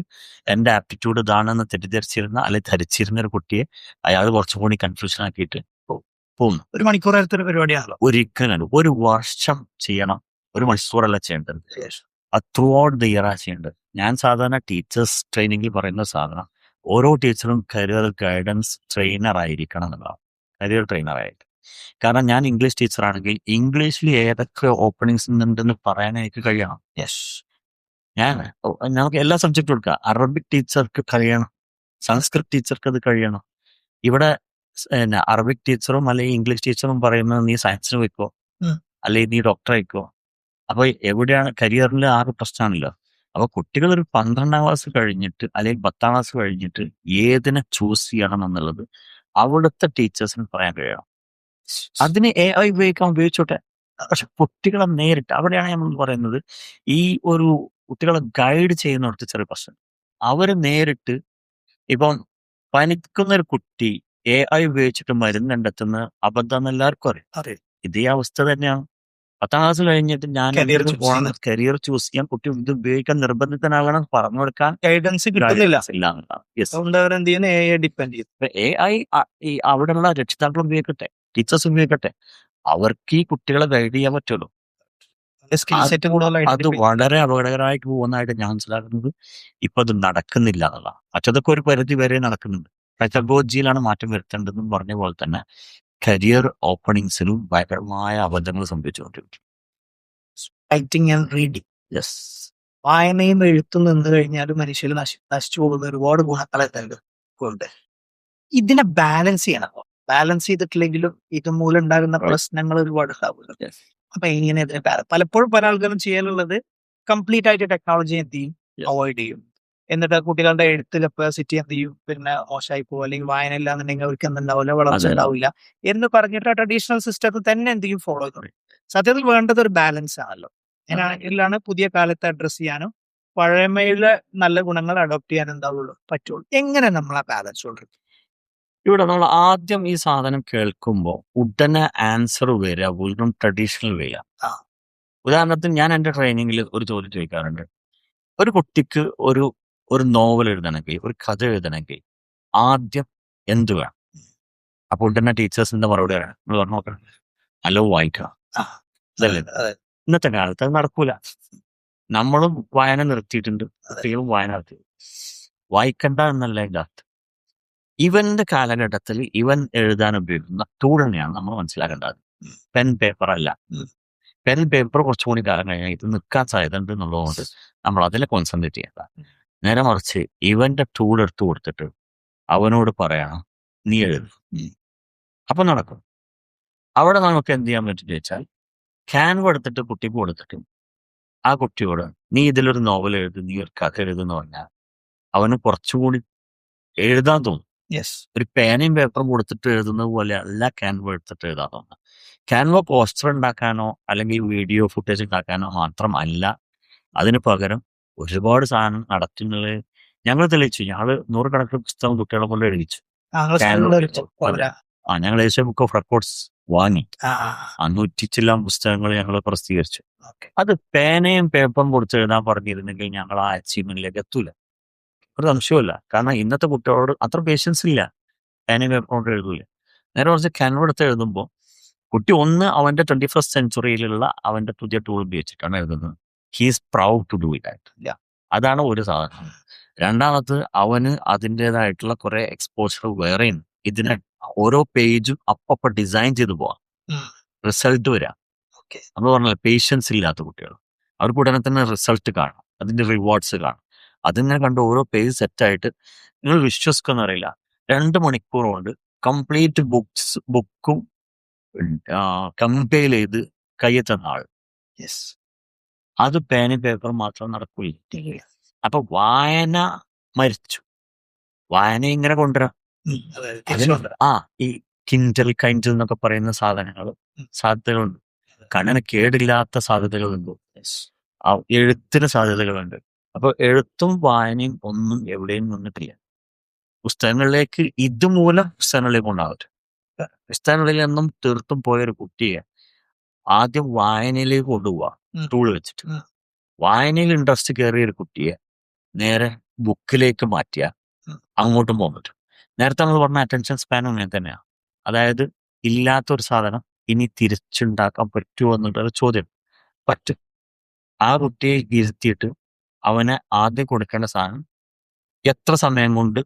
എന്റെ ആപ്റ്റിറ്റ്യൂഡ് ഇതാണെന്ന് തെറ്റിദ്ധരിച്ചിരുന്ന അല്ലെങ്കിൽ ധരിച്ചിരുന്ന ഒരു കുട്ടിയെ അയാൾ കുറച്ചും കൂടി കൺഫ്യൂഷൻ ആക്കിയിട്ട് പോകുന്നു. 1 മണിക്കൂർ പരിപാടിയാണല്ലോ. ഒരിക്കലും 1 വർഷം ചെയ്യണം, 1 മണിക്കൂറല്ല ചെയ്യേണ്ടത്. അത് ത്രൂ ഔട്ട് ദ ഇയർ ചെയ്യേണ്ടത്. ഞാൻ സാധാരണ ടീച്ചേഴ്സ് ട്രെയിനിങ്ങിൽ പറയുന്ന സാധനം, ഓരോ ടീച്ചറും കരിയർ ഗൈഡൻസ് ട്രെയിനർ ആയിരിക്കണം എന്നുള്ളതാണ്. കരിയർ ട്രെയിനർ ആയിട്ട്. കാരണം ഞാൻ ഇംഗ്ലീഷ് ടീച്ചറാണെങ്കിൽ ഇംഗ്ലീഷിൽ ഏതൊക്കെ ഓപ്പണിങ്സ് ഉണ്ടെന്ന് പറയാൻ എനിക്ക് കഴിയണം. യെസ്. ഞാൻ നമുക്ക് എല്ലാ സബ്ജക്റ്റും എടുക്കാം. അറബിക് ടീച്ചർക്ക് കഴിയണം, സംസ്കൃത് ടീച്ചർക്ക് അത് കഴിയണം. ഇവിടെ അറബിക് ടീച്ചറും അല്ലെങ്കിൽ ഇംഗ്ലീഷ് ടീച്ചറും പറയുന്നത് നീ സയൻസിന് പോയിക്കോ, ഉം. അല്ലെങ്കിൽ നീ ഡോക്ടർ ആയിക്കോ. അപ്പൊ എവിടെയാണ് കരിയറിൽ ആറ് പ്രശ്നമാണല്ലോ. അപ്പൊ കുട്ടികൾ ഒരു 12ാം ക്ലാസ് കഴിഞ്ഞിട്ട് അല്ലെങ്കിൽ 10ാം ക്ലാസ് കഴിഞ്ഞിട്ട് ഏതിനെ ചൂസ് ചെയ്യണം എന്നുള്ളത് അവിടുത്തെ ടീച്ചേഴ്സിന് പറയാൻ കഴിയണം. അതിന് AI ഉപയോഗിക്കാൻ ഉപയോഗിച്ചോട്ടെ. പക്ഷെ കുട്ടികളെ നേരിട്ട് അവിടെയാണ് നമ്മൾ പറയുന്നത്, ഈ ഒരു കുട്ടികളെ ഗൈഡ് ചെയ്യുന്നിടത്ത് ചെറിയ പ്രശ്നം. അവര് നേരിട്ട് ഇപ്പം പനിക്കുന്നൊരു കുട്ടി AI ഉപയോഗിച്ചിട്ട് മരുന്ന് കണ്ടെത്തുന്ന അബദ്ധം എല്ലാവർക്കും അറിയാം. അറിയാം. ഇതേ അവസ്ഥ തന്നെയാണ്. 10ാം ക്ലാസ് കഴിഞ്ഞിട്ട് ഞാൻ Career choose ചെയ്യുന്നത്. കരിയർ ചൂസ് ചെയ്യാൻ കുട്ടി ഇത് ഉപയോഗിക്കാൻ നിർബന്ധിതനാകണം, പറഞ്ഞു കൊടുക്കാൻ ഗൈഡൻസ് കിട്ടുന്നില്ല. guidance ഇല്ല എന്നുള്ളതാണ്. Yes. അതുകൊണ്ട് അവരെന്ത് ചെയ്യുന്നു, AI ഡിപ്പെൻഡ് ചെയ്യും. ഇപ്പൊ AI ഈ അവിടെയുള്ള രക്ഷിതാക്കൾ ഉപയോഗിക്കട്ടെ, ടീച്ചേഴ്സ് ഉപയോഗിക്കട്ടെ. അവർക്ക് ഈ കുട്ടികളെ ഗൈഡ് ചെയ്യാൻ പറ്റുള്ളൂ. സ്കിൽ സെറ്റ് കൂടുതലായിട്ട് അത് വളരെ അപകടകരമായിട്ട് പോകുന്നതായിട്ട് ഞാൻ മനസ്സിലാക്കുന്നത് ഇപ്പൊ അത് നടക്കുന്നില്ല എന്നുള്ളതാണ്. മറ്റതൊക്കെ ഒരു പരിധി വരെ നടക്കുന്നുണ്ട്. പെഡഗോജിയിലാണ് മാറ്റം വരുത്തേണ്ടതെന്നും പറഞ്ഞ പോലെ തന്നെ കരിയർ ഓപ്പണിങ്സിലും ഭയങ്കരമായ അബദ്ധങ്ങൾ സംഭവിച്ചുകൊണ്ടിരിക്കും. Writing and reading. യെസ്. വായനയും എഴുത്തും നിന്ന് കഴിഞ്ഞാൽ മനുഷ്യർ നശിച്ചു പോകുന്ന ഒരുപാട് ഗുണങ്ങളെ ഉണ്ട്. ഇതിനെ ബാലൻസ് ചെയ്യണം. ബാലൻസ് ചെയ്തിട്ടില്ലെങ്കിലും ഇതുമൂലം ഉണ്ടാകുന്ന Right. പ്രശ്നങ്ങൾ ഒരുപാട് ഉണ്ടാവുമല്ലോ. Yes. അപ്പൊ എങ്ങനെ ഇതിനെ പലപ്പോഴും പല ആൾക്കാരും ചെയ്യാനുള്ളത് കംപ്ലീറ്റ് ആയിട്ട് ടെക്നോളജി എന്ത് ചെയ്യും, Yes. അവോയ്ഡ് ചെയ്യും. എന്നിട്ട് കുട്ടികളുടെ എഴുത്ത് കപ്പാസിറ്റി എന്ത് ചെയ്യും, പിന്നെ മോശമായി പോകും, അല്ലെങ്കിൽ വായന ഇല്ലാന്നുണ്ടെങ്കിൽ അവർക്ക് എന്തുണ്ടാവില്ല, വളർച്ച അതെ. ഉണ്ടാവില്ല എന്ന് പറഞ്ഞിട്ട് ആ ട്രഡീഷണൽ സിസ്റ്റത്തിൽ തന്നെ എന്ത് ചെയ്യും, ഫോളോ ചെയ്യും. സത്യത്തിൽ വേണ്ടത് ഒരു ബാലൻസ് ആണല്ലോ. ഇതിലാണ് പുതിയ കാലത്ത് അഡ്രസ് ചെയ്യാനും പഴമയിലെ നല്ല ഗുണങ്ങൾ അഡോപ്റ്റ് ചെയ്യാൻ എന്താവുള്ളൂ പറ്റുള്ളൂ. എങ്ങനെ നമ്മൾ ആ ബാലൻസ് കൊണ്ടുവരും? ഇവിടെ നമ്മൾ ആദ്യം ഈ സാധനം കേൾക്കുമ്പോൾ ഉടനെ ആൻസർ വരിക വെറും ട്രഡീഷണൽ വേ. ആ. ഉദാഹരണത്തിന് ഞാൻ എൻ്റെ ട്രെയിനിങ്ങിൽ ഒരു ചോദ്യം ചോദിക്കാറുണ്ട്. ഒരു കുട്ടിക്ക് ഒരു നോവൽ എഴുതണമെങ്കിൽ, ഒരു കഥ എഴുതണമെങ്കിൽ ആദ്യം എന്ത് വേണം? അപ്പോൾ ഉടനെ ടീച്ചേഴ്സിന്റെ മറുപടി നമ്മൾ പറഞ്ഞു നോക്കണം, നല്ല വായിക്കുക. ആ. ഇതല്ലേ അതെ. ഇന്നത്തെ കാലത്ത് അത് നടക്കൂല. നമ്മളും വായന നിർത്തിയിട്ടുണ്ട്, കുട്ടികളും വായന നിർത്തി. വായിക്കണ്ട എന്നല്ല എൻ്റെ അർത്ഥം. ഇവന്റെ കാലഘട്ടത്തിൽ ഇവൻ എഴുതാൻ ഉപയോഗിക്കുന്ന ടൂൾ തന്നെയാണ് നമ്മൾ മനസ്സിലാക്കേണ്ടത്. പെൻ പേപ്പർ അല്ല. പെൻ പേപ്പർ കുറച്ചുകൂടി കാലം കഴിഞ്ഞാൽ ഇത് നിൽക്കാൻ സാധ്യത ഉണ്ട് എന്നുള്ളതുകൊണ്ട് നമ്മൾ അതിൽ കോൺസെൻട്രേറ്റ് ചെയ്യേണ്ട. നേരെ മറിച്ച് ഇവന്റെ ടൂൾ എടുത്ത് കൊടുത്തിട്ട് അവനോട് പറയണം, നീ എഴുതും. അപ്പൊ നടക്കും. അവിടെ നമുക്ക് എന്ത് ചെയ്യാൻ പറ്റും ചോദിച്ചാൽ, ക്യാൻവ എടുത്തിട്ട് കുട്ടിക്ക് കൊടുത്തിട്ട് ആ കുട്ടിയോട് നീ ഇതിലൊരു നോവൽ എഴുതി, നീ ഒരു കഥ എഴുതുന്ന പറഞ്ഞാൽ അവന് കുറച്ചുകൂടി എഴുതാൻ തോന്നും. യെസ്. ഒരു പേനയും പേപ്പറും കൊടുത്തിട്ട് എഴുതുന്നത് പോലെ അല്ല ക്യാൻവ എടുത്തിട്ട് എഴുതാൻ തോന്നുന്നത്. ക്യാൻവ പോസ്റ്റർ ഉണ്ടാക്കാനോ അല്ലെങ്കിൽ വീഡിയോ ഫുട്ടേജ് ഉണ്ടാക്കാനോ മാത്രമല്ല. അതിന് പകരം ഒരുപാട് സാധനം നടത്തുന്നത് ഞങ്ങൾ തെളിയിച്ചു. ഞങ്ങൾ 100 കണക്കിന് പുസ്തകം കുട്ടികളെ കൊണ്ട് എഴുതിച്ചു. ഞങ്ങൾ ഏഷ്യ ബുക്ക് ഓഫ് റെക്കോർഡ്സ് വാങ്ങി 100 ചില്ലാം പുസ്തകങ്ങൾ ഞങ്ങൾ പ്രസിദ്ധീകരിച്ചു. അത് പേനയും പേപ്പറും കൊടുത്ത് എഴുതാൻ പറഞ്ഞിരുന്നെങ്കിൽ ഞങ്ങൾ ആ അച്ചീവ്മെന്റിലേക്ക് എത്തൂല, ഒരു സംശയമില്ല. കാരണം ഇന്നത്തെ കുട്ടികളോട് അത്ര പേഷ്യൻസ് ഇല്ല, പേനയും പേപ്പറും കൊണ്ട് എഴുതൂല. നേരെ കുറച്ച് ക്യാൻവ എടുത്ത് എഴുതുമ്പോൾ കുട്ടി ഒന്ന് അവന്റെ 21st സെഞ്ചുറിയിലുള്ള അവന്റെ പുതിയ ടൂൾ ഉപയോഗിച്ചിട്ടാണ് എഴുതുന്നത്. He's proud to do it. അതാണ് ഒരു സാധനം. രണ്ടാമത് അവന് അതിൻ്റെതായിട്ടുള്ള കുറെ എക്സ്പോഷർ വേറെ ഉണ്ട്. ഇതിനെ ഓരോ പേജും അപ്പം ഡിസൈൻ ചെയ്ത് പോവാം, റിസൾട്ട് വരാം. നമ്മൾ പറഞ്ഞല്ലോ പേഷ്യൻസ് ഇല്ലാത്ത കുട്ടികൾ, അവർക്ക് ഉടനെ തന്നെ റിസൾട്ട് കാണാം, അതിന്റെ റിവാർഡ്സ് കാണാം. അതിങ്ങനെ കണ്ട് ഓരോ പേജ് സെറ്റായിട്ട് നിങ്ങൾ വിശ്വസിക്കുന്ന അറിയില്ല, 2 മണിക്കൂർ കൊണ്ട് കംപ്ലീറ്റ് ബുക്കും കമ്പയർ ചെയ്ത് കയ്യെത്തുന്ന ആൾ. അത് പേനും പേപ്പർ മാത്രം നടക്കില്ല. അപ്പൊ വായന മരിച്ചു. വായന ഇങ്ങനെ കൊണ്ടുവരാം. ഈ കിൻഡൽ കൈൻഡിൽ എന്നൊക്കെ പറയുന്ന സാധ്യതകളുണ്ട്. കണ്ണിന് കേടില്ലാത്ത സാധ്യതകളുണ്ട്, എഴുത്തിന് സാധ്യതകളുണ്ട്. അപ്പൊ എഴുത്തും വായനയും ഒന്നും എവിടെയും നിന്നിട്ടില്ല. പുസ്തകങ്ങളിലേക്ക് ഇതുമൂലം പുസ്തകങ്ങളിലേക്ക് ഉണ്ടാവട്ടെ. പുസ്തകങ്ങളിൽ നിന്നും തീർത്തും പോയൊരു കുട്ടിയെ ആദ്യം വായനയിലേക്ക് കൊണ്ടുപോവാ ടൂൾ വെച്ചിട്ട്. വായനയിൽ ഇൻട്രസ്റ്റ് കയറിയ ഒരു കുട്ടിയെ നേരെ ബുക്കിലേക്ക് മാറ്റിയ അങ്ങോട്ടും പോകാൻ പറ്റും. നേരത്തെ നമ്മൾ പറഞ്ഞ അറ്റൻഷൻ സ്പാനും അങ്ങനെ തന്നെയാണ്. അതായത് ഇല്ലാത്തൊരു സാധനം ഇനി തിരിച്ചുണ്ടാക്കാൻ പറ്റുമോ എന്നുള്ളൊരു ചോദ്യം. പറ്റും. ആ കുട്ടിയെ ഇരുത്തിയിട്ട് അവന് ആദ്യം കൊടുക്കേണ്ട സാധനം എത്ര സമയം കൊണ്ട്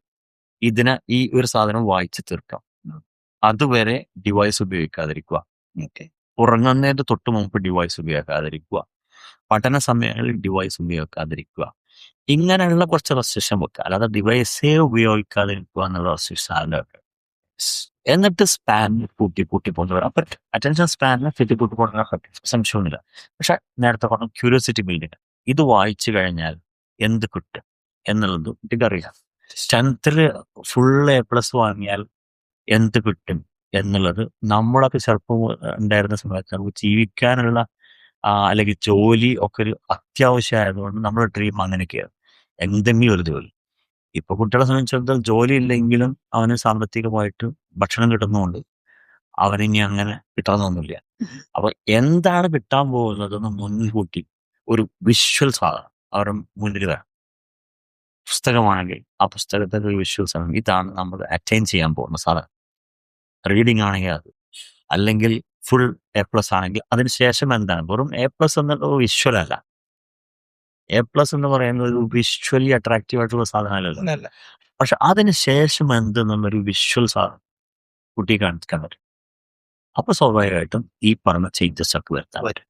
ഈ ഒരു സാധനം വായിച്ചു തീർക്കാം. അതുവരെ ഡിവൈസ് ഉപയോഗിക്കാതിരിക്കുക. ഓക്കെ. ഉറങ്ങുന്നതിന് തൊട്ട് മുമ്പ് ഡിവൈസ് ഉപയോഗിക്കാതിരിക്കുക. പഠന സമയങ്ങളിൽ ഡിവൈസ് ഉപയോഗിക്കാതിരിക്കുക. ഇങ്ങനെയുള്ള കുറച്ച് റെസ്ട്രിക്ഷൻ വെക്കുക. അല്ലാതെ ഡിവൈസേ ഉപയോഗിക്കാതിരിക്കുക എന്നുള്ള റെസ്ട്രിക്ഷൻ അല്ല. എന്നിട്ട് സ്പാൻ കൂട്ടി കൊണ്ടുവരാം. അപ്പൊ അറ്റൻഷൻ സ്പാനിനെ കൂട്ടി കൊണ്ടുവരാൻ പറ്റും, സംശയമൊന്നുമില്ല. പക്ഷെ നേരത്തെ പറഞ്ഞ ക്യൂരിയോസിറ്റി ബിൽഡിങ്, ഇത് വായിച്ചു കഴിഞ്ഞാൽ എന്ത് കിട്ടും എന്നുള്ളത് കുട്ടിക്കറിയാം. 10th ഫുൾ A+ വാങ്ങിയാൽ എന്ത് കിട്ടും എന്നുള്ളത് നമ്മളൊക്കെ ചെറുപ്പം ഉണ്ടായിരുന്ന സമയത്ത് നമുക്ക് ജീവിക്കാനുള്ള അല്ലെങ്കിൽ ജോലി ഒക്കെ ഒരു അത്യാവശ്യമായതുകൊണ്ട് നമ്മുടെ ഡ്രീം അങ്ങനെയൊക്കെയാണ്, എന്തെങ്കിലും ഒരു ജോലി. ഇപ്പൊ കുട്ടികളെ സംബന്ധിച്ചിടത്തോളം ജോലി ഇല്ലെങ്കിലും അവന് സാമ്പത്തികമായിട്ട് ഭക്ഷണം കിട്ടുന്നതുകൊണ്ട് അവനിനി അങ്ങനെ കിട്ടാനൊന്നുമില്ല. അപ്പൊ എന്താണ് കിട്ടാൻ പോകുന്നതെന്ന് മുൻകൂട്ടി ഒരു വിഷ്വൽ സാധനം അവരുടെ മുന്നിൽ വേണം. പുസ്തകമാണെങ്കിൽ ആ പുസ്തകത്തിന്റെ ഒരു വിഷ്വൽസ് ആണ്, ഇതാണ് നമ്മൾ അറ്റൈൻ ചെയ്യാൻ പോകുന്ന സാധനം. റീഡിങ് ആണെങ്കിൽ അത്, അല്ലെങ്കിൽ ഫുൾ A+ ആണെങ്കിൽ അതിനുശേഷം എന്താണ്, വെറും A+ എന്നുള്ള വിഷ്വൽ അല്ല. A+ എന്ന് പറയുന്നത് ഒരു വിഷ്വലി അട്രാക്റ്റീവ് ആയിട്ടുള്ള സാധനമല്ലല്ലോ. അല്ല. പക്ഷെ അതിനുശേഷം എന്തെന്നുള്ളൊരു വിഷ്വൽ സാധനം കുട്ടിയെ കാണിക്കാൻ പറ്റും. അപ്പൊ സ്വാഭാവികമായിട്ടും ഈ പറഞ്ഞ ചേഞ്ചസ് ഒക്കെ വരുത്താൻ പറ്റും.